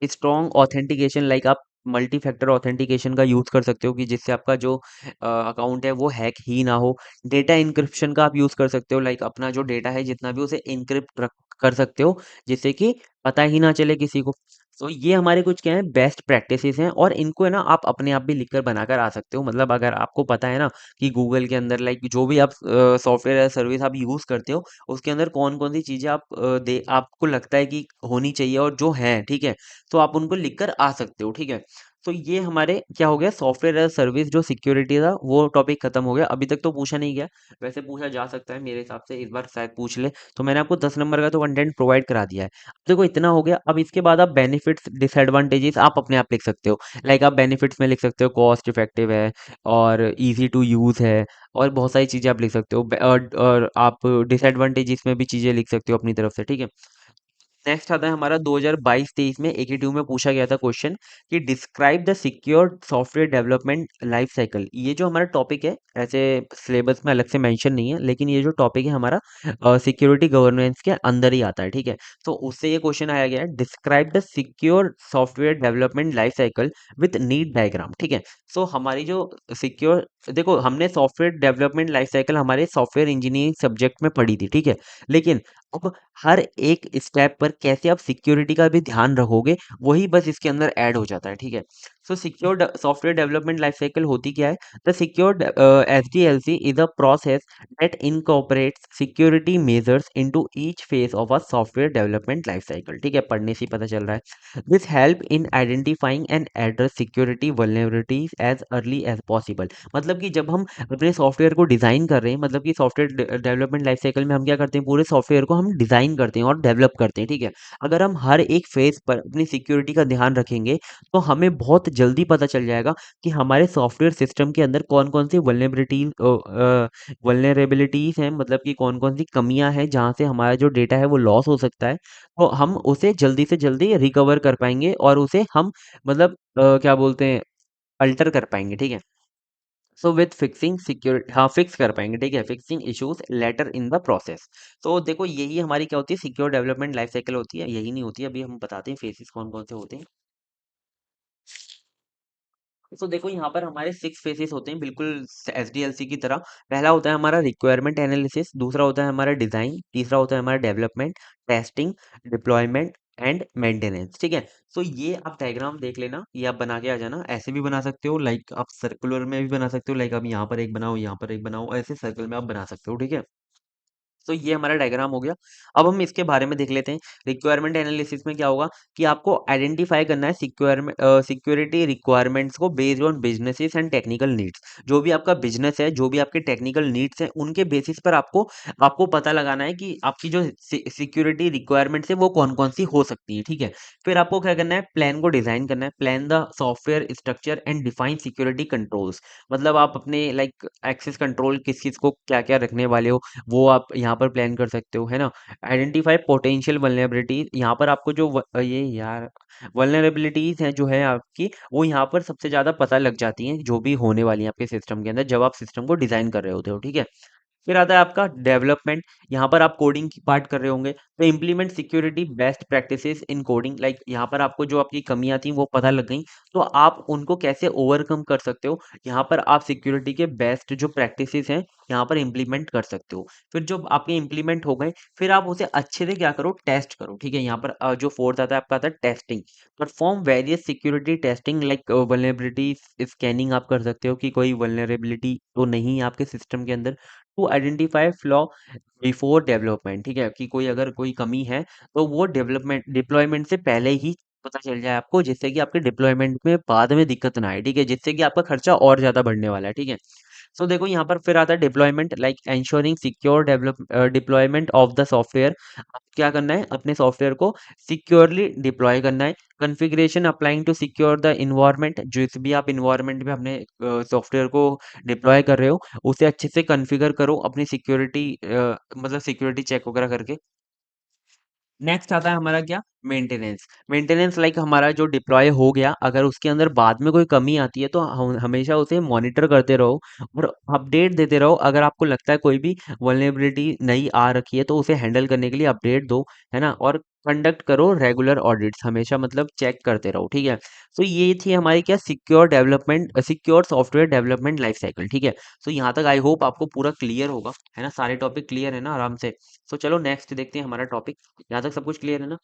S1: स्ट्रॉन्ग ऑथेंटिकेशन, लाइक आप मल्टी फैक्टर ऑथेंटिकेशन का यूज़ कर सकते हो कि जिससे आपका जो अकाउंट है वो हैक ही ना हो। डेटा इंक्रिप्शन का आप यूज़ कर सकते हो, लाइक अपना जो डेटा है जितना भी उसे इनक्रिप्ट कर सकते हो, जिससे कि पता ही ना चले किसी को। तो ये हमारे कुछ क्या है बेस्ट प्रैक्टिसेस हैं, और इनको है ना आप अपने आप भी लिखकर बनाकर आ सकते हो। मतलब अगर आपको पता है ना कि गूगल के अंदर लाइक जो भी आप सॉफ्टवेयर या सर्विस आप यूज़ करते हो उसके अंदर कौन कौन सी चीज़ें आप दे आपको लगता है कि होनी चाहिए और जो है, ठीक है, तो आप उनको लिखकर आ सकते हो, ठीक है। तो ये हमारे क्या हो गया, सॉफ्टवेयर एज़ अ सर्विस जो सिक्योरिटी था वो टॉपिक खत्म हो गया। अभी तक तो पूछा नहीं गया, वैसे पूछा जा सकता है मेरे हिसाब से, इस बार शायद पूछ ले। तो मैंने आपको 10 नंबर का तो कंटेंट प्रोवाइड करा दिया है। अब देखो इतना हो गया, अब इसके बाद आप बेनिफिट्स डिसएडवांटेजेस आप अपने आप लिख सकते हो। लाइक आप बेनिफिट्स में लिख सकते हो कॉस्ट इफेक्टिव है और ईज़ी टू यूज़ है, और बहुत सारी चीज़ें आप लिख सकते हो। और आप डिसएडवांटेजेस में भी चीज़ें लिख सकते हो अपनी तरफ से, ठीक है। नेक्स्ट आता है हमारा 2022-23 में एकेटीयू में पूछा गया था क्वेश्चन कि describe the secure software development life cycle. ये जो हमारा टॉपिक है, ऐसे सिलेबस में अलग से मेंशन नहीं है, लेकिन ये जो टॉपिक है हमारा सिक्योरिटी गवर्नेंस के अंदर ही आता है, ठीक है। तो उससे ये क्वेश्चन आया गया है, describe the secure software development life cycle with need diagram, ठीक है। सो हमारी जो सिक्योर, देखो हमने सॉफ्टवेयर डेवलपमेंट लाइफ साइकिल हमारे सॉफ्टवेयर इंजीनियरिंग सब्जेक्ट में पढ़ी थी, ठीक है। लेकिन अब हर एक स्टेप पर कैसे आप सिक्योरिटी का भी ध्यान रखोगे, वही बस इसके अंदर ऐड हो जाता है, ठीक है। So secure software development life cycle होती क्या है? The secure SDLC is a process that incorporates security measures into each phase of a software development life cycle. ठीक है, पढ़ने से ही पता चल रहा है। This help in identifying and address security vulnerabilities as early as possible. मतलब कि जब हम अपने सॉफ्टवेयर को डिज़ाइन कर रहे हैं, मतलब कि सॉफ्टवेयर डेवलपमेंट लाइफ साइकिल में हम क्या करते हैं, पूरे सॉफ्टवेयर को हम डिज़ाइन करते हैं और डेवलप करते हैं। ठीक है, अगर हम हर एक फेज पर अपनी सिक्योरिटी का ध्यान रखेंगे तो हमें बहुत जल्दी पता चल जाएगा कि हमारे सॉफ्टवेयर सिस्टम के अंदर कौन-कौन सी वल्नरेबिलिटीज़ हैं, मतलब कि कौन-कौन सी कमियाँ हैं जहाँ से हमारा जो डेटा है वो लॉस हो सकता है। तो हम उसे जल्दी से जल्दी रिकवर कर पाएँगे और उसे हम मतलब क्या बोलते हैं, अल्टर कर पाएँगे। ठीक है? सो विथ फिक्सिंग सिक्योरिटी, हाँ, फिक्स कर पाएँगे। ठीक है? Fixing issues later in the process. तो देखो यही हमारी क्या होती है, सिक्योर डेवलपमेंट लाइफ साइकिल होती है, यही नहीं होती है। अभी हम बताते हैं फेसेस कौन-कौन से होते हैं। तो देखो यहाँ पर हमारे 6 फेजेस होते हैं, बिल्कुल एसडीएलसी की तरह। पहला होता है हमारा रिक्वायरमेंट एनालिसिस, दूसरा होता है हमारा डिज़ाइन, तीसरा होता है हमारा development, testing, deployment and maintenance. ठीक है? सो ये आप डायग्राम देख लेना, ये आप बना के आ जाना। ऐसे भी बना सकते हो, लाइक आप सर्कुलर में भी बना सकते हो, लाइक आप यहाँ पर एक बनाओ, यहाँ पर एक बनाओ, ऐसे सर्कल में आप बना सकते हो। ठीक है? तो ये हमारा डायग्राम हो गया। अब हम इसके बारे में देख लेते हैं। रिक्वायरमेंट एनालिसिस में क्या होगा कि आपको आइडेंटिफाई करना है सिक्योरिटी रिक्वायरमेंट्स को based on businesses and technical needs. जो भी आपका बिजनेस है, जो भी आपके टेक्निकल नीड्स हैं, उनके बेसिस पर आपको आपको पता लगाना है कि आपकी जो सिक्योरिटी रिक्वायरमेंट्स है वो कौन-कौन सी हो सकती है। ठीक है? फिर आपको क्या करना है, प्लान को डिजाइन करना है। Plan the software structure and define security controls. मतलब आप अपने लाइक एक्सेस कंट्रोल किस-किस को क्या-क्या रखने वाले हो, वो आप यहाँ पर प्लान कर सकते हो, है ना? आइडेंटिफाई पोटेंशियल वल्नरेबिलिटी, यहाँ पर आपको जो ये यार वल्नरेबिलिटीज़ हैं जो है आपकी, वो यहाँ पर सबसे ज़्यादा पता लग जाती हैं, जो भी होने वाली हैं आपके सिस्टम के अंदर, जब आप सिस्टम को डिज़ाइन कर रहे होते हो, ठीक है? फिर आता है आपका डेवलपमेंट। यहाँ पर आप कोडिंग की पार्ट कर रहे होंगे, तो implement security best practices in coding. Like यहाँ पर आपको जो आपकी कमियां थी वो पता लग गई, तो आप उनको कैसे ओवरकम कर सकते हो, यहाँ पर आप सिक्योरिटी के बेस्ट जो प्रैक्टिसेस हैं यहाँ पर इम्प्लीमेंट कर सकते हो। फिर जो आपके इम्प्लीमेंट हो गए, फिर आप उसे अच्छे से क्या करो, टेस्ट करो। ठीक है? यहाँ पर जो फोर्थ आता है आपका, आता है testing. Perform various security testing, like vulnerability scanning आप कर सकते हो कि कोई वल्नरेबिलिटी तो नहीं है आपके सिस्टम के अंदर, to identify flaw before development. ठीक है? कि कोई अगर कोई कमी है तो वो डेवलपमेंट डिप्लॉयमेंट से पहले ही पता चल जाए आपको, जिससे कि आपके डिप्लॉयमेंट में बाद में दिक्कत ना आए। ठीक है? जिससे कि आपका खर्चा और ज्यादा बढ़ने वाला है। ठीक है? सो देखो यहाँ पर फिर आता है deployment, like ensuring secure deployment of the software. क्या करना है, अपने सॉफ्टवेयर को सिक्योरली डिप्लॉय करना है। Configuration applying to secure the environment, जिस भी आप एनवायरनमेंट में अपने सॉफ्टवेयर को डिप्लॉय कर रहे हो, उसे अच्छे से कॉन्फ़िगर करो अपनी सिक्योरिटी मतलब सिक्योरिटी चेक वगैरह करके। नेक्स्ट आता है हमारा क्या, मेंटेनेंस। मेंटेनेंस लाइक हमारा जो डिप्लॉय हो गया, अगर उसके अंदर बाद में कोई कमी आती है तो हमेशा उसे मॉनिटर करते रहो और अपडेट देते रहो। अगर आपको लगता है कोई भी वल्नरेबिलिटी नई आ रखी है तो उसे हैंडल करने के लिए अपडेट दो, है ना? और कंडक्ट करो रेगुलर ऑडिट्स, हमेशा मतलब चेक करते रहो। ठीक है? तो ये थी हमारी क्या, secure software development life cycle. ठीक है? तो यहाँ तक आई होप आपको पूरा क्लियर होगा, है ना? सारे टॉपिक क्लियर है ना आराम से? तो चलो नेक्स्ट देखते हैं हमारा टॉपिक। यहाँ तक सब कुछ क्लियर है ना?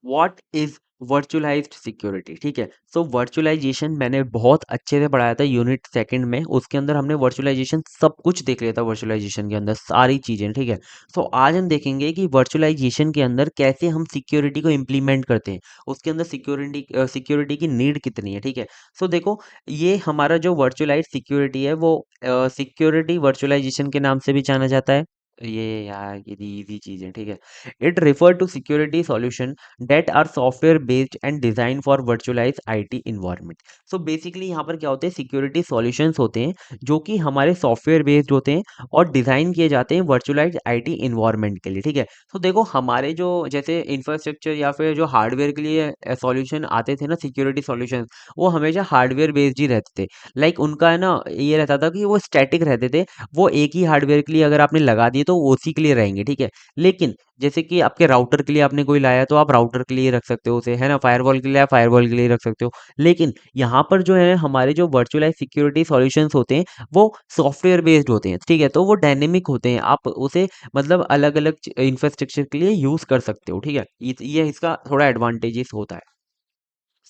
S1: What is virtualised security? ठीक है? सो वर्चुअलाइजेशन मैंने बहुत अच्छे से पढ़ाया था यूनिट सेकंड में, उसके अंदर हमने वर्चुअलाइजेशन सब कुछ देख लिया था, वर्चुअलाइजेशन के अंदर सारी चीजें। ठीक है? तो आज हम देखेंगे कि वर्चुअलाइजेशन के अंदर कैसे हम सिक्योरिटी को इम्प्लीमेंट करते हैं, उसके अंदर सिक्योरिटी की नीड कितनी है। ठीक है? सो देखो, ये हमारा जो वर्चुअलाइज्ड सिक्योरिटी है वो सिक्योरिटी वर्चुअलाइजेशन के नाम से भी जाना जाता है। ये यार ये इजी चीज है। ठीक है? It refer to security solution that are software based and designed for virtualized IT environment। So basically यहाँ पर क्या होते हैं, सिक्योरिटी सॉल्यूशंस होते हैं जो कि हमारे सॉफ्टवेयर बेस्ड होते हैं और डिजाइन किए जाते हैं वर्चुअलाइज्ड आईटी इन्वायरमेंट के लिए। ठीक है? तो देखो हमारे जो जैसे इंफ्रास्ट्रक्चर या फिर जो हार्डवेयर के लिए सॉल्यूशन आते थे ना, सिक्योरिटी सॉल्यूशन, वो हमेशा हार्डवेयर बेस्ड ही रहते थे। लाइक उनका है ना, ये रहता था कि वो स्टैटिक रहते थे, वो एक ही हार्डवेयर के लिए अगर आपने लगा दिए तो वो उसी के लिए रहेंगे। ठीक है? लेकिन जैसे कि आपके राउटर के लिए आपने कोई लाया तो आप राउटर के लिए रख सकते हो उसे, है ना? फायरवॉल के लिए आप फायरवॉल के लिए रख सकते हो। लेकिन यहाँ पर जो है हमारे जो वर्चुअलाइज सिक्योरिटी सॉल्यूशंस होते हैं वो सॉफ्टवेयर बेस्ड होते हैं। ठीक है? तो वो डायनेमिक होते हैं, आप उसे मतलब अलग अलग इंफ्रास्ट्रक्चर के लिए यूज कर सकते हो। ठीक है? ये इसका थोड़ा एडवांटेजेस होता है।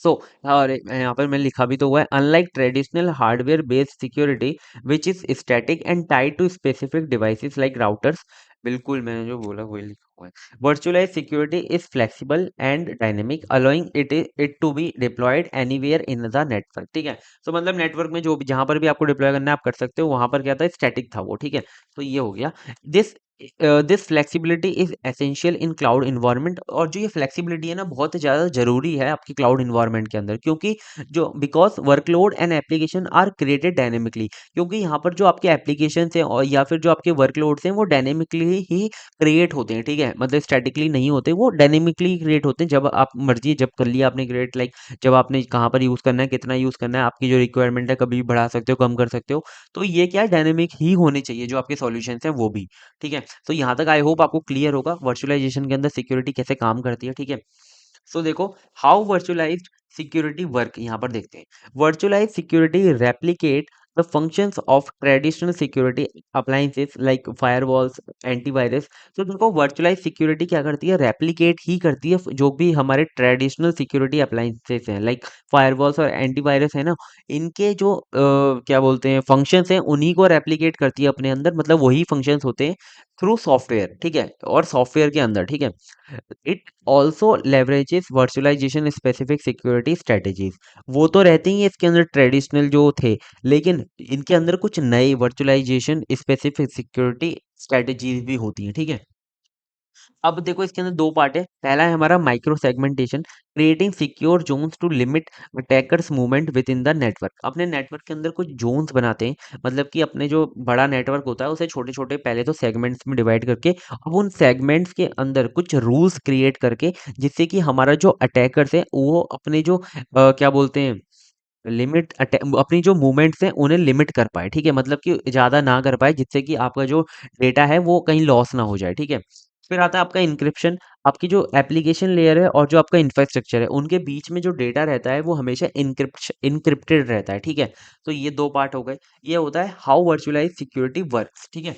S1: सो और यहाँ पर मैं लिखा भी तो हुआ है, unlike traditional hardware based security which is static and tied to specific devices like routers, बिल्कुल मैंने जो बोला वही लिखा हुआ है। Virtualise security is flexible and dynamic allowing it to be deployed anywhere in the network, ठीक है। तो मतलब नेटवर्क में जो भी जहां पर भी आपको डिप्लॉय करना है आप कर सकते हो, वहां पर क्या था, स्टैटिक था वो, ठीक है। तो ये हो गया। This this flexibility is essential in cloud environment, और जो ये फ्लेक्सिबिलिटी है ना बहुत ज़्यादा जरूरी है आपकी क्लाउड इन्वायरमेंट के अंदर, क्योंकि जो because workload and application are created dynamically, क्योंकि यहाँ पर जो आपके एप्लीकेशन हैं और या फिर जो आपके वर्कलोड्स हैं वो डायनेमिकली ही क्रिएट होते हैं, ठीक है। मतलब स्टैटिकली नहीं होते, वो डायनेमिकली क्रिएट होते हैं, जब आप मर्जी जब कर लिया आपने क्रिएट, लाइक जब आपने कहाँ पर यूज़ करना है, कितना यूज़ करना है, आपकी जो रिक्वायरमेंट है कभी भी बढ़ा सकते हो, कम कर सकते हो। तो ये क्या है, डायनेमिक ही होने चाहिए जो आपके सॉल्यूशंस हैं वो भी, ठीक है। तो यहाँ तक आई होप आपको क्लियर होगा वर्चुअलाइजेशन के अंदर सिक्योरिटी कैसे काम करती है, ठीक है। सो देखो, हाउ वर्चुअलाइज्ड सिक्योरिटी वर्क, यहाँ पर देखते हैं। Virtualised security replicate the functions of traditional security appliances like firewalls, antivirus. तो देखो वर्चुअलाइज्ड सिक्योरिटी क्या करती है, रेप्लिकेट ही करती है जो भी हमारे ट्रेडिशनल सिक्योरिटी अप्लायंसेस हैं, लाइक फायरवॉल्स और एंटीवायरस है ना, इनके जो क्या बोलते हैं फंक्शंस हैं, उन्हीं को रेप्लिकेट करती है अपने अंदर, मतलब वही फंक्शंस होते हैं थ्रू सॉफ्टवेयर, ठीक है, और सॉफ्टवेयर के अंदर, ठीक है। It also leverages virtualisation specific security strategies. वो तो रहते ही हैं इसके अंदर ट्रेडिशनल जो थे, लेकिन इनके अंदर कुछ नए वर्चुअलाइजेशन स्पेसिफिक सिक्योरिटी स्ट्रेटेजीज भी होती हैं, ठीक है। अब देखो इसके अंदर दो पार्ट है। पहला है हमारा micro segmentation, creating secure zones to limit attackers movement with in the network. अपने नेटवर्क के अंदर कुछ जोन्स बनाते हैं, मतलब कि अपने जो बड़ा नेटवर्क होता है उसे छोटे छोटे पहले तो सेगमेंट्स में डिवाइड करके, अब उन सेगमेंट्स के अंदर कुछ रूल्स क्रिएट करके, जिससे कि हमारा जो अटैकर्स है वो अपने जो क्या बोलते हैं लिमिट अपनी जो मूवमेंट्स हैं उन्हें लिमिट कर पाए, ठीक है, मतलब कि ज़्यादा ना कर पाए, जिससे कि आपका जो डेटा है वो कहीं लॉस ना हो जाए, ठीक है। फिर आता है आपका इंक्रिप्शन। आपकी जो एप्लीकेशन लेयर है और जो आपका इंफ्रास्ट्रक्चर है उनके बीच में जो डेटा रहता है वो हमेशा इंक्रिप्टेड रहता है, ठीक है। तो ये दो पार्ट हो गए। ये होता है हाउ वर्चुअलाइज सिक्योरिटी वर्क्स, ठीक है।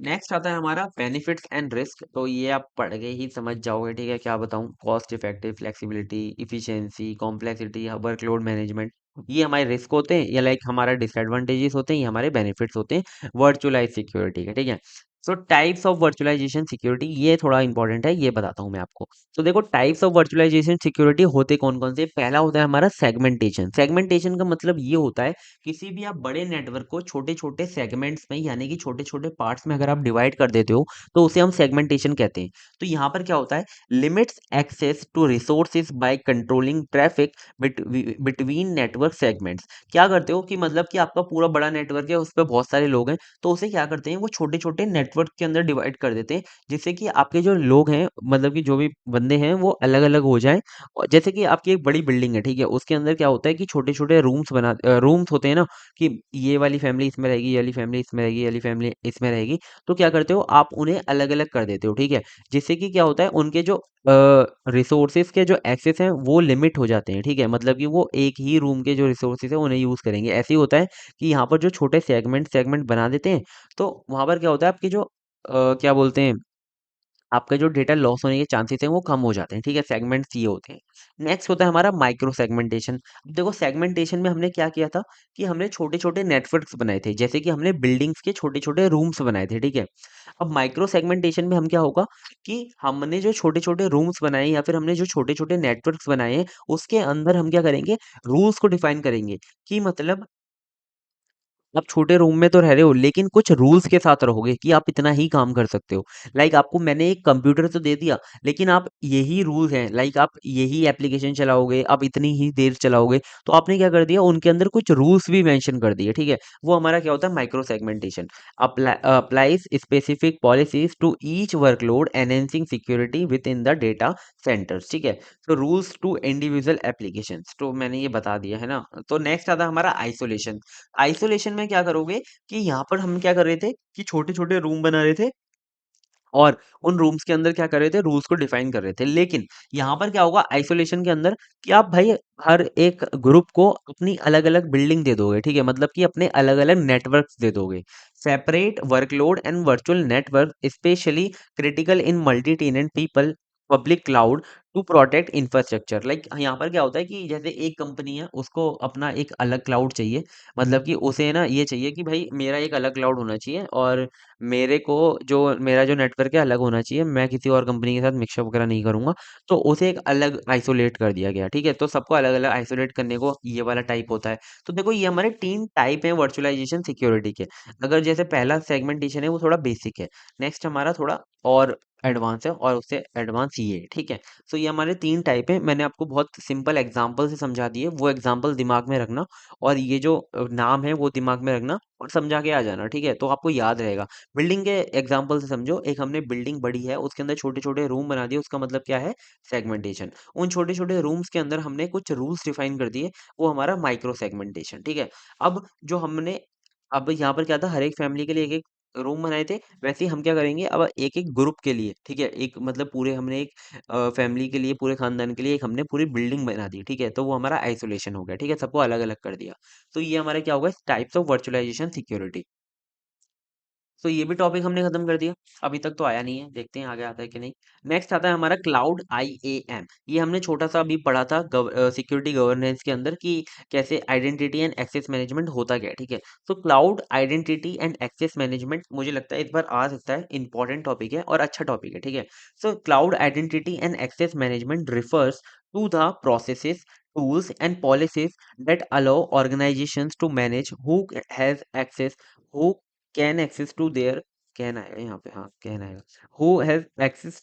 S1: नेक्स्ट आता है हमारा बेनिफिट्स एंड रिस्क। तो ये आप पढ़ के ही समझ जाओगे, ठीक है, क्या बताऊं, cost effective, flexibility, efficiency, complexity, workload management, ये हमारे रिस्क होते हैं, या लाइक हमारा डिसएडवांटेजेस होते हैं, ये हमारे बेनिफिट्स होते हैं वर्चुअलाइज सिक्योरिटी के, ठीक है। So types of virtualisation security, ये थोड़ा इंपॉर्टेंट है, ये बताता हूँ मैं आपको। तो देखो टाइप्स ऑफ वर्चुअलाइजेशन सिक्योरिटी होते कौन कौन से। पहला होता है हमारा सेगमेंटेशन। सेगमेंटेशन का मतलब ये होता है किसी भी आप बड़े नेटवर्क को छोटे छोटे सेगमेंट्स में, यानी कि छोटे छोटे पार्ट्स में अगर आप डिवाइड कर देते हो तो उसे हम सेगमेंटेशन कहते हैं। तो यहाँ पर क्या होता है, limits access to resources by controlling traffic between network segments. क्या करते हो कि मतलब कि आपका पूरा बड़ा नेटवर्क है, उस पर बहुत सारे लोग हैं, तो उसे क्या करते हैं वो छोटे छोटे नेटवर्क के अंदर डिवाइड कर देते हैं, जिससे कि आपके जो लोग हैं, मतलब कि जो भी बंदे हैं वो अलग अलग हो जाएं। और जैसे कि आपकी एक बड़ी बिल्डिंग है, ठीक है, उसके अंदर क्या होता है कि छोटे छोटे रूम्स होते हैं ना, कि ये वाली फैमिली इसमें रहेगी, ये वाली फैमिली इसमें रहेगी, ये वाली फैमिली इसमें रहेगी। तो क्या करते हो आप उन्हें अलग अलग कर देते हो, ठीक है, जिससे कि क्या होता है उनके जो रिसोर्सेज के जो एक्सेस हैं वो लिमिट हो जाते हैं, ठीक है, मतलब कि वो एक ही रूम के जो रिसोर्सेज है उन्हें यूज करेंगे। ऐसे ही होता है कि यहाँ पर जो छोटे सेगमेंट सेगमेंट बना देते हैं, तो वहां पर क्या होता है आपके जो क्या बोलते हैं, आपका जो डेटा लॉस होने के चांसेस हैं वो कम हो जाते हैं, ठीक है। सेगमेंट्स ये होते हैं। नेक्स्ट होता है हमारा माइक्रो सेगमेंटेशन। अब देखो सेगमेंटेशन में हमने क्या किया था कि हमने छोटे छोटे नेटवर्क्स बनाए थे, जैसे कि हमने बिल्डिंग्स के छोटे छोटे रूम्स बनाए थे, ठीक है। अब माइक्रो सेगमेंटेशन में हम क्या होगा कि हमने जो छोटे छोटे रूम्स बनाए या फिर हमने जो छोटे छोटे नेटवर्क्स बनाए हैं उसके अंदर हम क्या करेंगे, रूल्स को डिफाइन करेंगे, कि मतलब आप छोटे रूम में तो रह रहे हो लेकिन कुछ रूल्स के साथ रहोगे कि आप इतना ही काम कर सकते हो। लाइक आपको मैंने एक कंप्यूटर तो दे दिया, लेकिन आप यही रूल्स हैं, लाइक आप यही एप्लीकेशन चलाओगे, आप इतनी ही देर चलाओगे। तो आपने क्या कर दिया, उनके अंदर कुछ रूल्स भी मेंशन कर दिए, ठीक है। वो हमारा क्या होता है, micro segmentation. Applies specific policies to each workload enhancing security with in the data centres, ठीक है। तो रूल्स टू इंडिविजुअल एप्लीकेशंस, तो मैंने ये बता दिया है ना। तो नेक्स्ट आता है हमारा आइसोलेशन। आइसोलेशन में क्या करोगे कि यहाँ पर हम क्या कर रहे थे कि छोटे छोटे रूम बना रहे थे, और उन रूम्स के अंदर क्या कर रहे थे, रूल्स को डिफाइन कर रहे थे। लेकिन यहाँ पर क्या होगा आइसोलेशन के अंदर, कि आप भाई हर एक ग्रुप को अपनी अलग अलग बिल्डिंग दे दोगे, ठीक है, मतलब कि अपने अलग अलग नेटवर्क्स दे दोगे। Separate workload and virtual network specially critical in multi tenant people public cloud to protect infrastructure. Like यहाँ पर क्या होता है कि जैसे एक कंपनी है, उसको अपना एक अलग क्लाउड चाहिए। मतलब कि उसे ना ये चाहिए कि भाई मेरा एक अलग क्लाउड होना चाहिए, और मेरे को जो मेरा जो नेटवर्क है अलग होना चाहिए, मैं किसी और कंपनी के साथ मिक्सअप वगैरह नहीं करूंगा। तो उसे एक अलग आइसोलेट कर दिया गया, ठीक है। तो सबको अलग अलग आइसोलेट करने को ये वाला टाइप होता है। तो देखो ये हमारे 3 टाइप हैं वर्चुअलाइजेशन सिक्योरिटी के। अगर जैसे पहला सेगमेंटेशन है वो थोड़ा बेसिक है, नेक्स्ट हमारा थोड़ा और एडवांस है, और उससे एडवांस ये है, ठीक है। तो ये हमारे 3 टाइप हैं, मैंने आपको बहुत सिंपल एग्जांपल से समझा दिए, वो एग्जांपल दिमाग में रखना, और ये जो नाम है वो दिमाग में रखना, और समझा के आ जाना, ठीक है। तो आपको याद रहेगा। बिल्डिंग के एग्जांपल से समझो, एक हमने बिल्डिंग बड़ी है, उसके अंदर छोटे छोटे रूम बना दिए, उसका मतलब क्या है? सेगमेंटेशन। उन छोटे छोटे रूम्स के अंदर हमने कुछ रूल्स डिफाइन कर दिए, वो हमारा माइक्रो सेगमेंटेशन, ठीक है। अब जो हमने अब यहाँ पर क्या था, हर एक फैमिली के लिए एक एक रूम बनाए थे। वैसे ही हम क्या करेंगे, अब एक एक ग्रुप के लिए, ठीक है, एक मतलब पूरे हमने एक फैमिली के लिए, पूरे खानदान के लिए एक हमने पूरी बिल्डिंग बना दी, ठीक है। तो वो हमारा आइसोलेशन हो गया, ठीक है, सबको अलग अलग कर दिया। तो ये हमारा क्या होगा, टाइप्स ऑफ वर्चुअलाइजेशन सिक्योरिटी। तो ये भी टॉपिक हमने खत्म कर दिया। अभी तक तो आया नहीं है, देखते हैं आगे आता है कि नहीं। नेक्स्ट आता है हमारा क्लाउड आईएएम। ये हमने छोटा सा अभी पढ़ा था सिक्योरिटी गवर्नेंस के अंदर, कि कैसे आइडेंटिटी एंड एक्सेस मैनेजमेंट होता क्या है, ठीक है। तो cloud identity and access management मुझे लगता है इस बार आ सकता है, इंपॉर्टेंट टॉपिक है और अच्छा टॉपिक है, ठीक है। So cloud identity and access management refers to the processes, tools and policies that allow organizations to manage who has access, who can access to there, can आएगा यहाँ पे, हाँ कैन आएगा, who has access,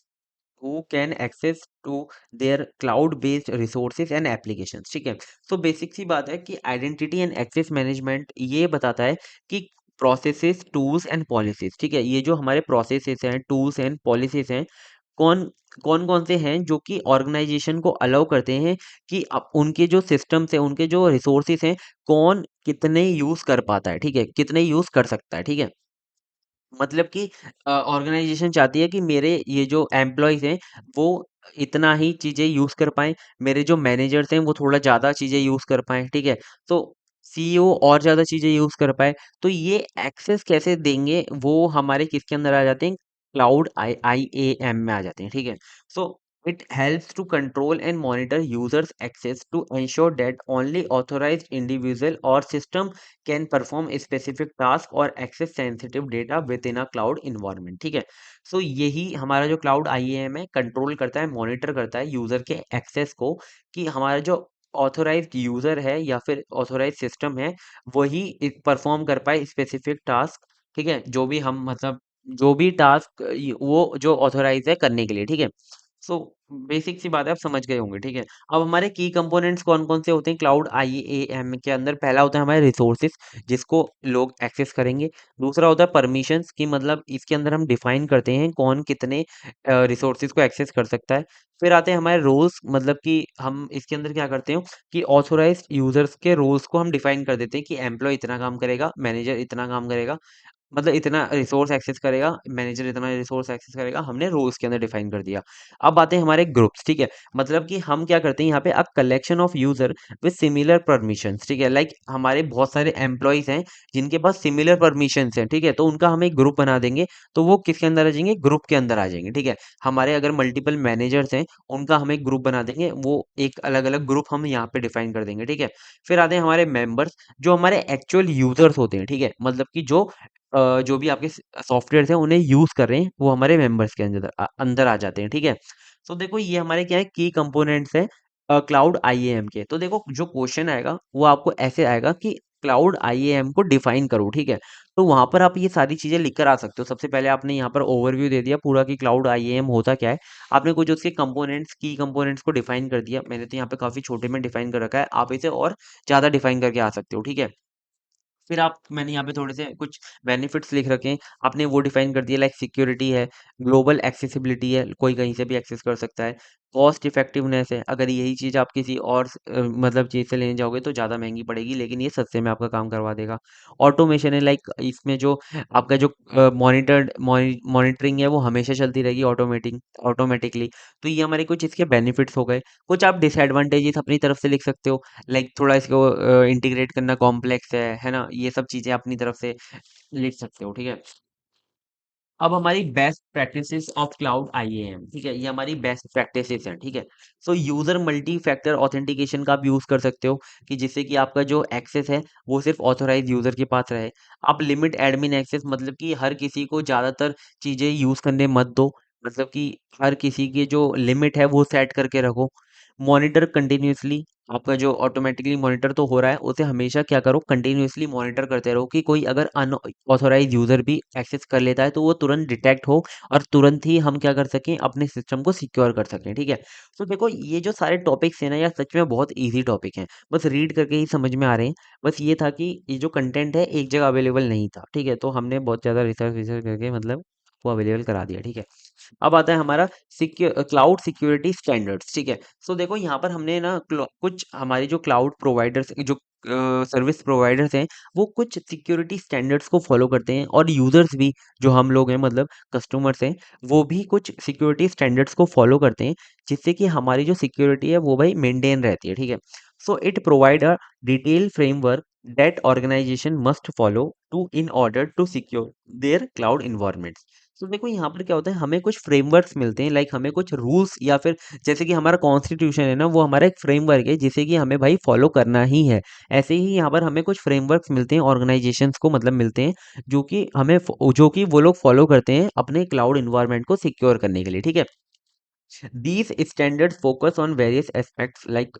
S1: who can access to their cloud based resources and applications, ठीक है। So basic सी बात है कि आइडेंटिटी एंड एक्सेस मैनेजमेंट ये बताता है कि प्रोसेसेस, टूल्स एंड पॉलिसीज, ठीक है। ये जो हमारे प्रोसेसेस हैं, टूल्स एंड पॉलिसीज हैं, कौन कौन कौन से हैं जो कि ऑर्गेनाइजेशन को अलाउ करते हैं कि उनके जो सिस्टम्स हैं, उनके जो रिसोर्सेज हैं, कौन कितने यूज कर पाता है, ठीक है, कितने यूज कर सकता है, ठीक है। मतलब कि ऑर्गेनाइजेशन चाहती है कि मेरे ये जो एम्प्लॉइज़ हैं, वो इतना ही चीज़ें यूज़ कर पाएँ, मेरे जो मैनेजर्स हैं, वो थोड़ा ज़्यादा चीज़ें यूज़ कर पाएँ, ठीक है? तो सीईओ और ज़्यादा चीज़ें यूज़ कर पाए, तो ये एक्सेस कैसे देंगे, वो हमारे किसके अंदर आ जाते हैं? क्लाउड आईएएम में आ जाते हैं, ठीक है? So it helps to control and monitor users access to ensure that only authorized individual और system can perform specific task और access sensitive data within a cloud environment, ठीक है। सो यही हमारा जो क्लाउड आईएएम है, कंट्रोल करता है, मॉनिटर करता है यूजर के एक्सेस को, कि हमारा जो ऑथोराइज्ड यूजर है या फिर ऑथोराइज्ड सिस्टम है, वही परफॉर्म कर पाए स्पेसिफिक टास्क, ठीक है, जो भी हम मतलब जो भी टास्क वो जो ऑथोराइज है करने के लिए, ठीक है। सो बेसिक सी बात है, आप समझ गए होंगे, ठीक है। अब हमारे की कंपोनेंट्स कौन कौन से होते हैं क्लाउड आईएएम के अंदर? पहला होता है हमारे रिसोर्सेज, जिसको लोग एक्सेस करेंगे। दूसरा होता है परमिशंस, की मतलब इसके अंदर हम डिफाइन करते हैं कौन कितने रिसोर्सेज को एक्सेस कर सकता है। फिर आते हैं हमारे रोल्स, मतलब कि हम इसके अंदर क्या करते हैं कि ऑथोराइज्ड यूजर्स के रोल्स को हम डिफाइन कर देते हैं, कि एम्प्लॉय इतना काम करेगा, मैनेजर इतना काम करेगा, मतलब इतना रिसोर्स एक्सेस करेगा, मैनेजर इतना रिसोर्स एक्सेस करेगा, हमने रोल्स के अंदर डिफाइन कर दिया। अब आते हैं हमारे ग्रुप्स, ठीक है। मतलब कि हम क्या करते हैं यहाँ पे, a collection of user with similar permissions, ठीक है। लाइक हमारे बहुत सारे एम्प्लॉइज हैं जिनके पास सिमिलर परमिशंस हैं, ठीक है, तो उनका हम एक ग्रुप बना देंगे। तो वो किसके अंदर आ जाएंगे? ग्रुप के अंदर आ जाएंगे, ठीक है। हमारे अगर मल्टीपल मैनेजर्स हैं, उनका हम एक ग्रुप बना देंगे, वो एक अलग अलग ग्रुप हम यहाँ पे डिफाइन कर देंगे, ठीक है। फिर आते हैं हमारे मेंबर्स, जो हमारे एक्चुअल यूजर्स होते हैं, ठीक है, मतलब कि जो भी आपके सॉफ्टवेयर हैं उन्हें यूज कर रहे हैं, वो हमारे मेंबर्स के अंदर अंदर आ जाते हैं, ठीक है। तो देखो ये हमारे क्या है, की कंपोनेंट्स है क्लाउड आईएएम के। तो देखो जो क्वेश्चन आएगा वो आपको ऐसे आएगा कि क्लाउड आईएएम को डिफाइन करो, ठीक है। तो वहां पर आप ये सारी चीजें लिख कर आ सकते हो। सबसे पहले आपने यहाँ पर ओवरव्यू दे दिया पूरा कि क्लाउड आईएएम होता क्या है। आपने कुछ उसके कंपोनेंट्स, की कंपोनेंट्स को डिफाइन कर दिया। मैंने तो यहाँ पे काफी छोटे में डिफाइन कर रखा है, आप इसे और ज्यादा डिफाइन करके आ सकते हो, ठीक है। फिर आप मैंने यहाँ पे थोड़े से कुछ बेनिफिट्स लिख रखे हैं। आपने वो डिफाइन कर दिया, लाइक सिक्योरिटी है, ग्लोबल एक्सेसिबिलिटी है, कोई कहीं से भी एक्सेस कर सकता है, कॉस्ट इफेक्टिवनेस है। अगर यही चीज़ आप किसी और मतलब चीज़ से लेने जाओगे तो ज़्यादा महंगी पड़ेगी, लेकिन ये सस्ते में आपका काम करवा देगा। ऑटोमेशन है, लाइक इसमें जो आपका जो मॉनिटरिंग है वो हमेशा चलती रहेगी ऑटोमेटिकली। तो ये हमारे कुछ इसके बेनिफिट्स हो गए। कुछ आप डिसएडवांटेजेस अपनी तरफ से लिख सकते हो, लाइक थोड़ा इसको इंटीग्रेट करना कॉम्प्लेक्स है ना, ये सब चीज़ें अपनी तरफ से लिख सकते हो, ठीक है। अब हमारी best practices of cloud IAM, ठीक है, ये हमारी बेस्ट प्रैक्टिसेस हैं, ठीक है। सो यूजर मल्टी फैक्टर ऑथेंटिकेशन का आप यूज कर सकते हो कि जिससे कि आपका जो एक्सेस है वो सिर्फ ऑथोराइज यूजर के पास रहे। आप लिमिट एडमिन एक्सेस, मतलब कि हर किसी को ज्यादातर चीजें यूज करने मत दो, मतलब कि हर किसी की जो लिमिट है वो सेट करके रखो। मॉनिटर कंटिन्यूअसली, आपका जो ऑटोमेटिकली मॉनिटर तो हो रहा है उसे हमेशा क्या करो, कंटिन्यूअसली मॉनिटर करते रहो कि कोई अगर अनऑथोराइज यूजर भी एक्सेस कर लेता है तो वो तुरंत डिटेक्ट हो और तुरंत ही हम क्या कर सकें, अपने सिस्टम को सिक्योर कर सकें, ठीक है। तो देखो ये जो सारे टॉपिक्स हैं ना यार, सच में बहुत ईजी टॉपिक हैं, बस रीड करके ही समझ में आ रहे हैं। बस ये था कि ये जो कंटेंट है एक जगह अवेलेबल नहीं था, ठीक है, तो हमने बहुत ज़्यादा रिसर्च विसर्च करके मतलब वो अवेलेबल करा दिया, ठीक है। अब आता है हमारा क्लाउड सिक्योरिटी स्टैंडर्ड्स, ठीक है। सो देखो यहाँ पर हमने ना कुछ हमारे जो क्लाउड प्रोवाइडर्स, जो सर्विस प्रोवाइडर्स हैं, वो कुछ सिक्योरिटी स्टैंडर्ड्स को फॉलो करते हैं, और यूजर्स भी, जो हम लोग हैं मतलब कस्टमर्स हैं, वो भी कुछ सिक्योरिटी स्टैंडर्ड्स को फॉलो करते हैं, जिससे कि हमारी जो सिक्योरिटी है वो भाई मेंटेन रहती है, ठीक है। So it provide a detail framework that organization must follow to in order to secure their cloud environments। तो देखो यहाँ पर क्या होता है, हमें कुछ फ्रेमवर्क्स मिलते हैं, लाइक हमें कुछ रूल्स, या फिर जैसे कि हमारा कॉन्स्टिट्यूशन है ना, वो हमारा एक फ्रेमवर्क है जिसे कि हमें भाई फॉलो करना ही है। ऐसे ही यहाँ पर हमें कुछ फ्रेमवर्क्स मिलते हैं, ऑर्गेनाइजेशंस को मतलब मिलते हैं, जो कि वो लोग फॉलो करते हैं अपने क्लाउड इन्वायरमेंट को सिक्योर करने के लिए, ठीक है। These standards focus on various aspects like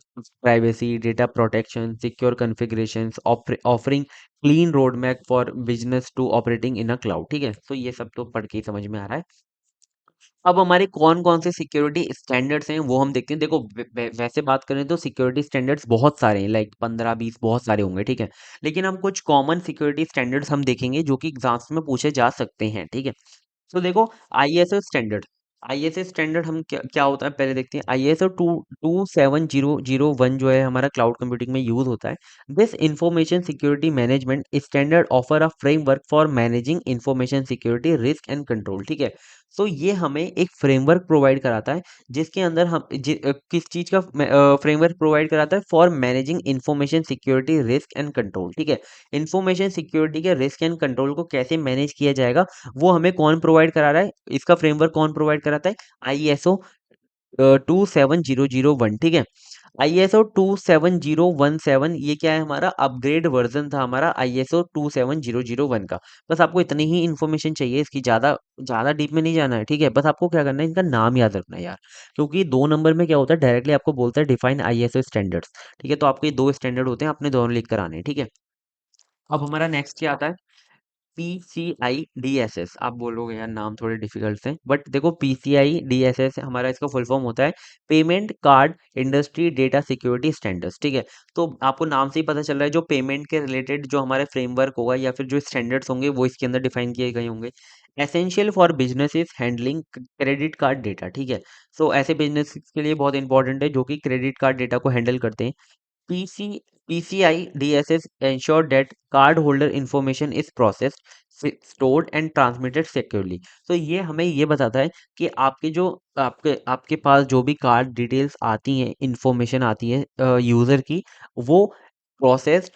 S1: privacy, data protection, secure configurations, offering clean roadmap for business to operating in a cloud, ठीक है। तो ये सब तो पढ़ के ही समझ में आ रहा है। अब हमारे कौन-कौन से सिक्योरिटी स्टैंडर्ड्स हैं वो हम देखते हैं। देखो वैसे बात करें तो सिक्योरिटी स्टैंडर्ड्स बहुत सारे हैं, लाइक 15-20 बहुत सारे होंगे, ठीक है। लेकिन हम कुछ कॉमन सिक्योरिटी स्टैंडर्ड्स हम देखेंगे जो कि एग्जाम्स में पूछे जा सकते हैं, ठीक है। तो देखो आईएसओ स्टैंडर्ड, आईएसओ स्टैंडर्ड हम क्या क्या होता है पहले देखते हैं। आईएसओ 27001 जो है हमारा क्लाउड कंप्यूटिंग में यूज होता है। This information security management standard offer a framework for managing information security risk and control, ठीक है। सो ये हमें एक फ्रेमवर्क प्रोवाइड कराता है, जिसके अंदर किस चीज का फ्रेमवर्क प्रोवाइड कराता है, for managing information security risk and control, ठीक है। इंफॉर्मेशन सिक्योरिटी के रिस्क एंड कंट्रोल को कैसे मैनेज किया जाएगा, वो हमें कौन प्रोवाइड करा रहा है, इसका फ्रेमवर्क कौन प्रोवाइड कराता है, आईएसओ 27001, ठीक है। आईएसओ 27017 ये क्या है, हमारा अपग्रेड वर्जन था हमारा आईएसओ 27001 का। बस आपको इतनी ही इन्फॉर्मेशन चाहिए, इसकी ज्यादा ज्यादा डीप में नहीं जाना है, ठीक है। बस आपको क्या करना है, इनका नाम याद रखना है यार, क्योंकि 2 नंबर में क्या होता है, डायरेक्टली आपको बोलता है डिफाइन आईएसओ स्टैंडर्ड्स, ठीक है। तो आपके ये 2 स्टैंडर्ड होते हैं, आपने दोनों लिख कर आने हैं, ठीक है। अब हमारा नेक्स्ट क्या आता है, पीसीआई डीएसएस। आप बोलोगे यार नाम थोड़े डिफिकल्ट हैं, बट देखो पीसीआई डीएसएस हमारा इसका फुल फॉर्म होता है payment card industry data security standards, ठीक है। तो आपको नाम से ही पता चल रहा है, जो पेमेंट के रिलेटेड जो हमारे फ्रेमवर्क होगा या फिर जो स्टैंडर्ड्स होंगे वो इसके अंदर डिफाइन किए गए होंगे। Essential for businesses handling credit card data, ठीक है। सो ऐसे बिजनेस के लिए बहुत इंपॉर्टेंट है जो कि क्रेडिट कार्ड डेटा को हैंडल करते हैं। PC PCI DSS ensure that cardholder information is processed, stored and transmitted securely। तो ये हमें ये बताता है कि आपके आपके पास जो भी कार्ड डिटेल्स आती हैं, इंफॉर्मेशन आती है यूजर की, वो प्रोसेस्ड,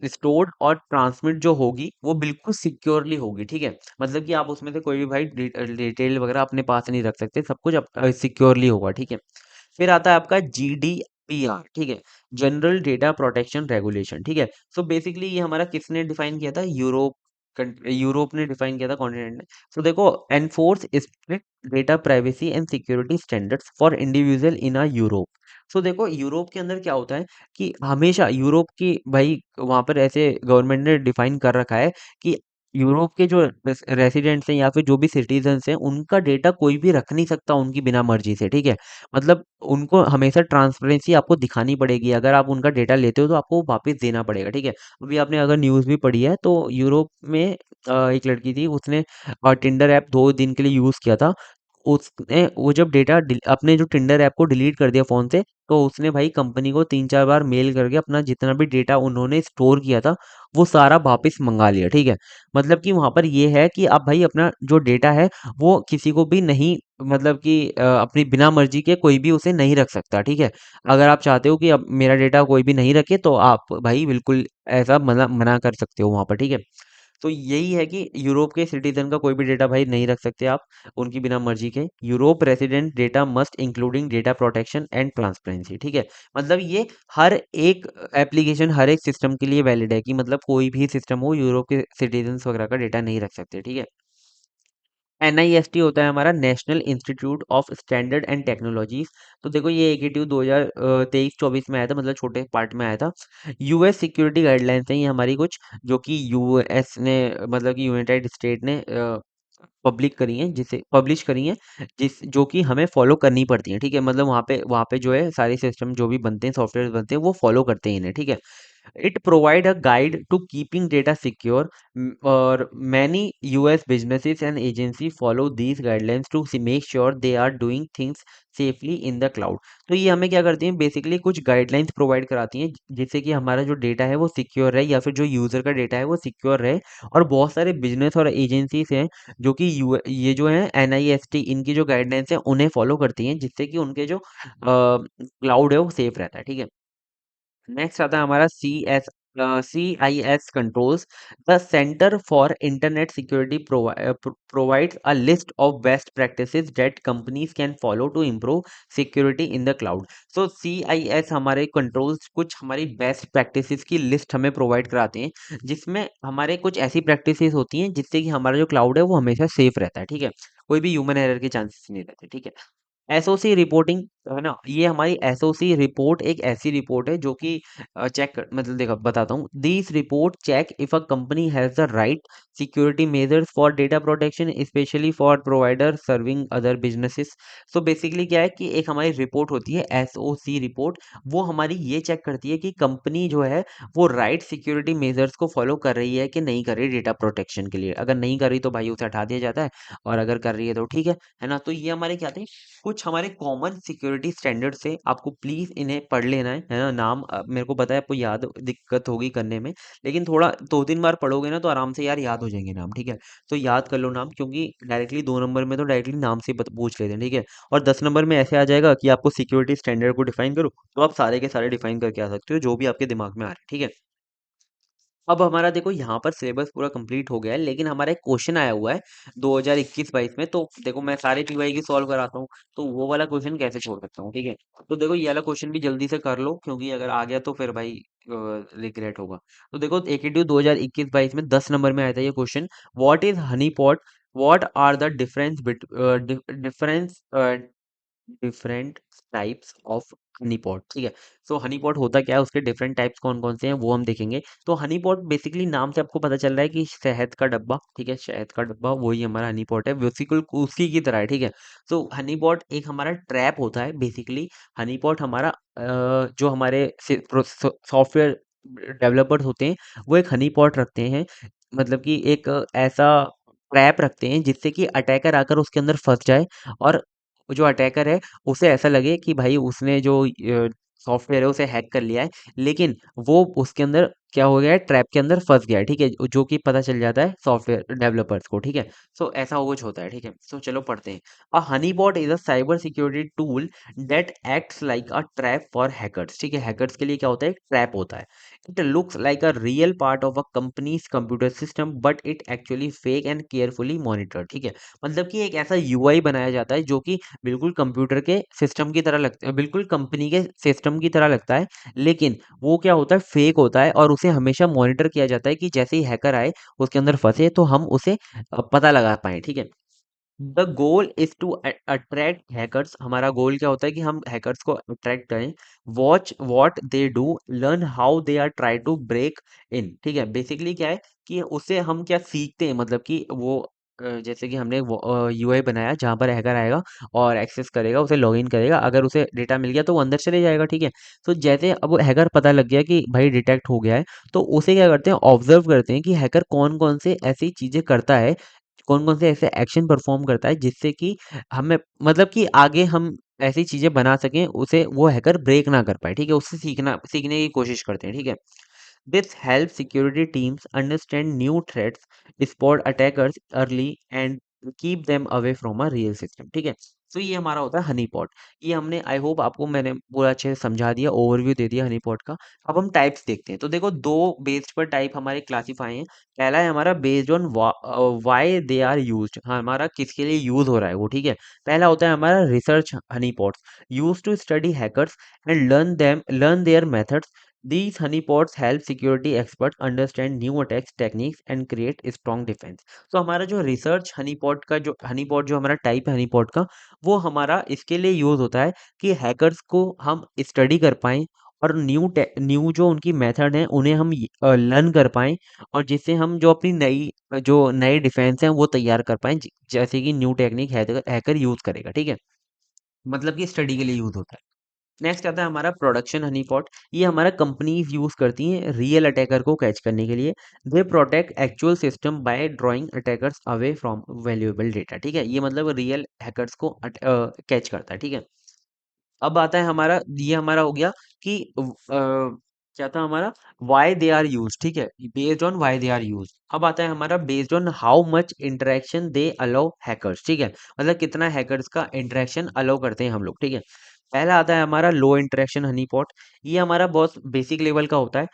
S1: स्टोर्ड और ट्रांसमिट जो होगी वो बिल्कुल सिक्योरली होगी, ठीक है। मतलब कि आप उसमें से कोई भी भाई डिटेल वगैरह अपने पास नहीं रख सकते, सब कुछ सिक्योरली होगा, ठीक है। फिर आता है आपका GDPR, ठीक है, जनरल डेटा प्रोटेक्शन रेगुलेशन, ठीक है। सो बेसिकली ये हमारा किसने डिफाइन किया था, यूरोप ने डिफाइन किया था, कॉन्टिनेंट ने। सो देखो enforce strict data privacy and security standards for individual in a Europe. So देखो यूरोप के अंदर क्या होता है कि हमेशा यूरोप की भाई वहां पर ऐसे गवर्नमेंट ने डिफाइन कर रखा है कि यूरोप के जो रेसिडेंट्स हैं या फिर जो भी सिटीजन्स हैं, उनका डेटा कोई भी रख नहीं सकता उनकी बिना मर्जी से, ठीक है। मतलब उनको हमेशा ट्रांसपेरेंसी आपको दिखानी पड़ेगी, अगर आप उनका डेटा लेते हो तो आपको वापस देना पड़ेगा, ठीक है। अभी आपने अगर न्यूज़ भी पढ़ी है तो यूरोप में एक लड़की थी, उसने टिंडर ऐप 2 दिन के लिए यूज़ किया था। उसने वो जब अपने जो टिंडर ऐप को डिलीट कर दिया फ़ोन से, तो उसने भाई कंपनी को 3-4 बार मेल करके अपना जितना भी डेटा उन्होंने स्टोर किया था, वो सारा वापस मँगा लिया, ठीक है। मतलब कि वहाँ पर ये है कि आप भाई अपना जो डेटा है, वो किसी को भी नहीं, मतलब कि अपनी बिना मर्ज़ी के कोई भी उसे नहीं रख सकता, ठीक है। अगर आप चाहते हो कि अब मेरा डेटा कोई भी नहीं रखे, तो आप भाई बिल्कुल ऐसा मना मना कर सकते हो वहाँ पर, ठीक है। तो यही है कि यूरोप के सिटीजन का कोई भी डेटा भाई नहीं रख सकते आप उनकी बिना मर्जी के। Europe resident data must including data protection and transparency, ठीक है। मतलब ये हर एक एप्लीकेशन हर एक सिस्टम के लिए वैलिड है कि मतलब कोई भी सिस्टम हो यूरोप के सिटीजन्स वगैरह का डेटा नहीं रख सकते, ठीक है। NIST होता है हमारा national institute of standard and technologies. तो देखो ये AKTU 2023-24 में आया था, मतलब छोटे पार्ट में आया था। यूएस सिक्योरिटी गाइडलाइंस है ये हमारी कुछ, जो कि यूएस ने, मतलब कि यूनाइटेड स्टेट ने पब्लिक करी हैं, जिसे पब्लिश करी हैं, जिस जो कि हमें फॉलो करनी पड़ती हैं, ठीक है। मतलब वहाँ पे जो है सारे सिस्टम जो भी बनते हैं, सॉफ्टवेयर बनते हैं, वो फॉलो करते हैं इन्हें, ठीक है। It provide a guide to keeping data secure, or many US businesses and agencies follow these guidelines to make sure they are doing things safely in the cloud। तो ये हमें क्या करती हैं, बेसिकली कुछ गाइडलाइंस प्रोवाइड कराती हैं जिससे कि हमारा जो डेटा है वो सिक्योर रहे, या फिर जो यूज़र का डेटा है वो सिक्योर रहे। और बहुत सारे बिजनेस और एजेंसीज हैं जो कि ये जो है NIST, इनकी जो गाइडलाइंस है उन्हें फॉलो करती हैं, जिससे कि उनके जो क्लाउड है वो सेफ रहता है, ठीक है। नेक्स्ट आता है हमारा CIS controls. The centre for internet security provides a list of best practices that companies can follow to improve security in the cloud. So CIS हमारे कंट्रोल्स कुछ हमारी बेस्ट प्रैक्टिसेस की लिस्ट हमें प्रोवाइड कराते हैं, जिसमें हमारे कुछ ऐसी प्रैक्टिसेस होती हैं जिससे कि हमारा जो क्लाउड है वो हमेशा सेफ रहता है, ठीक है। कोई भी ह्यूमन एरर के चांसेस नहीं रहते, ठीक है। एसओसी रिपोर्टिंग, है ना, ये हमारी एसओसी रिपोर्ट एक ऐसी रिपोर्ट है जो कि चेक कर, मतलब देखो बताता हूँ, this report check if a company has the right security measures for data protection specially for provider serving other businesses. So basically क्या है कि एक हमारी रिपोर्ट होती है एसओसी रिपोर्ट, वो हमारी ये चेक करती है कि कंपनी जो है वो राइट सिक्योरिटी मेजर्स को फॉलो कर रही है कि नहीं कर रही डेटा प्रोटेक्शन के लिए। अगर नहीं कर रही तो भाई उसे हटा दिया जाता है, और अगर कर रही है तो ठीक है ना। तो ये हमारे क्या थे, कुछ हमारे कॉमन सिक्योरिटी स्टैंडर्ड से, आपको प्लीज इन्हें पढ़ लेना है ना। नाम मेरे को पता है आपको याद दिक्कत होगी करने में, लेकिन थोड़ा 2-3 बार पढ़ोगे ना तो आराम से यार याद हो जाएंगे नाम, ठीक है। तो याद कर लो नाम, क्योंकि डायरेक्टली 2 नंबर में तो डायरेक्टली नाम से पूछ लेते हैं, ठीक है। और 10 नंबर में ऐसे आ जाएगा कि आपको सिक्योरिटी स्टैंडर्ड को डिफाइन करो, तो आप सारे के सारे डिफाइन करके आ सकते हो जो भी आपके दिमाग में आ रहे हैं, ठीक है। अब हमारा देखो यहाँ पर सिलेबस पूरा कंप्लीट हो गया है, लेकिन हमारा एक क्वेश्चन आया हुआ है 2021-22 में। तो देखो मैं सारे PY की सॉल्व कराता हूँ, तो वो वाला क्वेश्चन कैसे छोड़ सकता हूँ, ठीक है। तो देखो ये वाला क्वेश्चन भी जल्दी से कर लो, क्योंकि अगर आ गया तो फिर भाई रिग्रेट होगा। तो देखो AKTU 2021-22 में 10 नंबर में आया था ये question. What is honey pot, what are the difference different types of honey pot, ठीक है। सो हनी पॉट होता क्या है, उसके डिफरेंट टाइप्स कौन कौन से हैं वो हम देखेंगे। तो हनी पॉट बेसिकली नाम से आपको पता चल रहा है कि शहद का डब्बा, ठीक है, शहद का डब्बा वही हमारा हनी पॉट है, बिल्कुल उसी की तरह है, ठीक है। सो हनी पॉट एक हमारा ट्रैप होता है बेसिकली। हनी पॉट हमारा जो हमारे सॉफ्टवेयर डेवलपर्स होते हैं वो एक हनी पॉट रखते हैं, मतलब कि एक ऐसा ट्रैप रखते हैं जिससे कि अटैकर आकर उसके अंदर फंस जाए, और जो अटैकर है उसे ऐसा लगे कि भाई उसने जो सॉफ्टवेयर है उसे हैक कर लिया है, लेकिन वो उसके अंदर क्या हो गया है, ट्रैप के अंदर फंस गया है, ठीक है, जो कि पता चल जाता है सॉफ्टवेयर डेवलपर्स को, ठीक है। सो ऐसा वो कुछ होता है, ठीक है। सो चलो पढ़ते हैं। A honey pot is a cyber security tool that acts like a trap for hackers, ठीक है। हैकर्स के लिए क्या होता है, ट्रैप होता है। It looks like a real part of a companies computer system but it actually fake and carefully monitor, ठीक है। मतलब कि एक ऐसा यूआई बनाया जाता है जो कि बिल्कुल कंप्यूटर के सिस्टम की तरह लगता है, बिल्कुल कंपनी के सिस्टम की तरह लगता है, लेकिन वो क्या होता है, फेक होता है, और उसे हमेशा मॉनिटर किया जाता है कि जैसे ही हैकर आए उसके अंदर फंसे तो हम उसे पता लगा पाए, ठीक है। The goal is to attract hackers, हमारा गोल क्या होता है कि हम हैकर्स को अट्रैक्ट करें। Watch what they do, learn how they are try to break in, ठीक है। बेसिकली क्या है कि उससे हम क्या सीखते हैं, मतलब कि वो जैसे कि हमने यूआई बनाया जहाँ पर हैकर आएगा और एक्सेस करेगा, उसे लॉगिन करेगा, अगर उसे डेटा मिल गया तो वो अंदर चले जाएगा, ठीक है। तो जैसे अब हैकर पता लग गया कि भाई डिटेक्ट हो गया है, तो उसे क्या करते हैं, ऑब्जर्व करते हैं कि हैकर कौन कौन से ऐसी चीजें करता है, कौन कौन से ऐसे एक्शन परफॉर्म करता है जिससे कि हमें, मतलब कि आगे हम ऐसी चीजें बना सकें उसे वो हैकर ब्रेक ना कर पाए, ठीक है। उससे सीखने की कोशिश करते हैं, ठीक है। This help security teams understand new threats, spot attackers early and keep them away from a real system, ठीक है। तो ये हमारा होता है हनी पॉट। ये हमने आई होप आपको मैंने पूरा अच्छे से समझा दिया, ओवरव्यू दे दिया हनी पॉट का। अब हम टाइप्स देखते हैं। तो देखो 2 बेस्ड पर टाइप हमारे क्लासिफाई हैं। पहला है हमारा based on why they are used, हाँ, हमारा किसके लिए यूज हो रहा है वो, ठीक है। पहला होता है हमारा research honey pots, used to study hackers and learn their methods. These honeypots help security experts understand new attacks techniques and create strong defense. तो हमारा जो रिसर्च हनीपॉट का जो हनीपॉट जो हमारा टाइप है हनीपॉट का, वो हमारा इसके लिए यूज होता है कि हैकर्स को हम स्टडी कर पाएं और न्यू जो उनकी मेथड है उन्हें हम लर्न कर पाएं, और जिससे हम जो अपनी नई जो नए डिफेंस हैं वो तैयार कर पाएं, जैसे कि new technique hacker hacker use करेगा, ठीक है। मतलब कि स्टडी के लिए यूज होता है। नेक्स्ट आता है हमारा प्रोडक्शन हनी पॉट। ये हमारा कंपनीज यूज करती हैं रियल अटैकर को कैच करने के लिए। They protect actual system by drawing attackers away from valuable data, ठीक है। ये मतलब रियल हैकर्स को कैच करता है, ठीक है। अब आता है हमारा, ये हमारा हो गया कि क्या था हमारा, वाई दे आर यूज, ठीक है, based on why they are use. अब आता है हमारा based on how much interaction they allow hackers, ठीक है। मतलब कितना हैकर्स का इंटरेक्शन अलाउ करते हैं हम लोग, ठीक है। पहला आता है हमारा लो इंटरेक्शन हनी पॉट। ये हमारा बहुत बेसिक लेवल का होता है।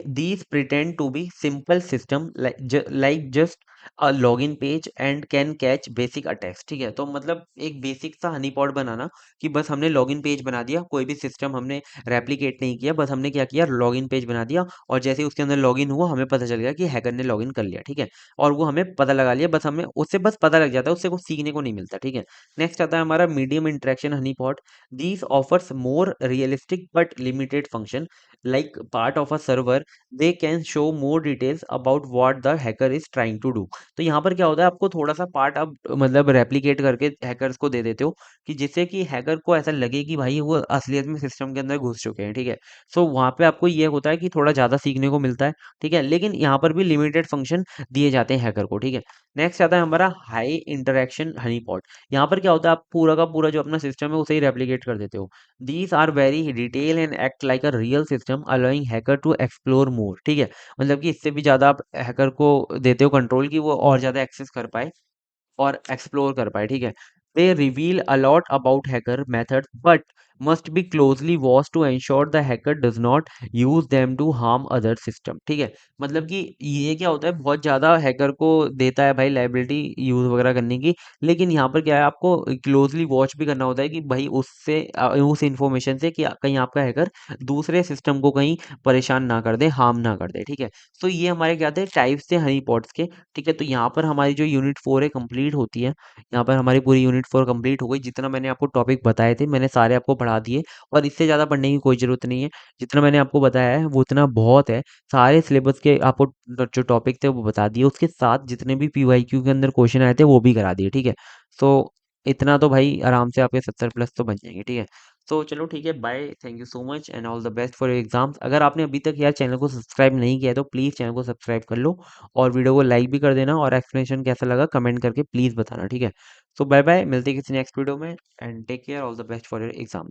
S1: These pretend to be simple system like just a login page and can catch basic attacks, ठीक है। तो मतलब एक बेसिक सा हनी पॉट बनाना कि बस हमने लॉगिन पेज बना दिया, कोई भी सिस्टम हमने रेप्लिकेट नहीं किया, बस हमने क्या किया, लॉगिन पेज बना दिया, और जैसे ही उसके अंदर लॉगिन हुआ हमें पता चल गया कि हैकर ने लॉगिन कर लिया, ठीक है। और वो हमें पता लगा लिया, बस हमें उससे बस पता लग जाता है, उससे कुछ सीखने को नहीं मिलता, ठीक है। नेक्स्ट आता है हमारा medium interaction honey pot. These offers more realistic but limited function like part of a server. They can show more details about what the hacker is trying to do. तो यहाँ पर क्या होता है, आपको थोड़ा सा पार्ट आप मतलब रेप्लिकेट करके हैकर्स को दे देते हो, कि जिससे कि हैकर को ऐसा लगे कि भाई वो असलियत में सिस्टम के अंदर घुस चुके हैं, ठीक है। सो वहाँ पे आपको ये होता है कि थोड़ा ज़्यादा सीखने को मिलता है, ठीक है। लेकिन यहाँ पर भी लिमिटेड फंक्शन दिए जाते हैं हैकर को, ठीक है। नेक्स्ट आता है हमारा हाई इंटरेक्शन हनी पॉट। यहाँ पर क्या होता है, आप पूरा का पूरा जो अपना सिस्टम है उसे ही रेप्लिकेट कर देते हो। These are very detail and act like a real system allowing hacker to explore more, ठीक है। मतलब कि इससे भी ज़्यादा आप हैकर को देते हो कंट्रोल, कि वो और ज़्यादा एक्सेस कर पाए और एक्सप्लोर कर पाए, ठीक है। They reveal a lot about hacker methods but must be closely watched to ensure the hacker does not use them to harm other system, ठीक है। मतलब कि ये क्या होता है, बहुत ज़्यादा हैकर को देता है भाई लाइबिलिटी यूज़ वगैरह करने की, लेकिन यहाँ पर क्या है, आपको क्लोजली वॉच भी करना होता है कि भाई उससे उस इंफॉर्मेशन से कि कहीं आपका हैकर दूसरे सिस्टम को कहीं परेशान ना कर दे, हार्म ना कर दे, ठीक है। तो ये हमारे क्या थे, टाइप्स थे हनी पॉट्स के, ठीक है। तो यहाँ पर हमारी जो यूनिट 4 है कंप्लीट होती है। यहाँ पर हमारी पूरी यूनिट 4 कंप्लीट हो गई। जितना मैंने आपको टॉपिक बताए थे मैंने सारे आपको पढ़ा दिए, और इससे ज़्यादा पढ़ने की कोई ज़रूरत नहीं है। जितना मैंने आपको बताया है वो उतना बहुत है। सारे सिलेबस के आपको जो टॉपिक थे वो बता दिए, उसके साथ जितने भी पीवाईक्यू के अंदर क्वेश्चन आए थे वो भी करा दिए, ठीक है। सो इतना तो भाई आराम से आपके 70 प्लस तो बन जाएंगे, ठीक है। तो चलो ठीक है, bye, thank you so much and all the best for your exams. अगर आपने अभी तक यार चैनल को सब्सक्राइब नहीं किया है तो प्लीज़ चैनल को सब्सक्राइब कर लो, और वीडियो को लाइक भी कर देना, और एक्सप्लेनेशन कैसा लगा कमेंट करके प्लीज़ बताना, ठीक है। सो बाय बाय, मिलते हैं किसी नेक्स्ट वीडियो में, and take care, all the best for your exam.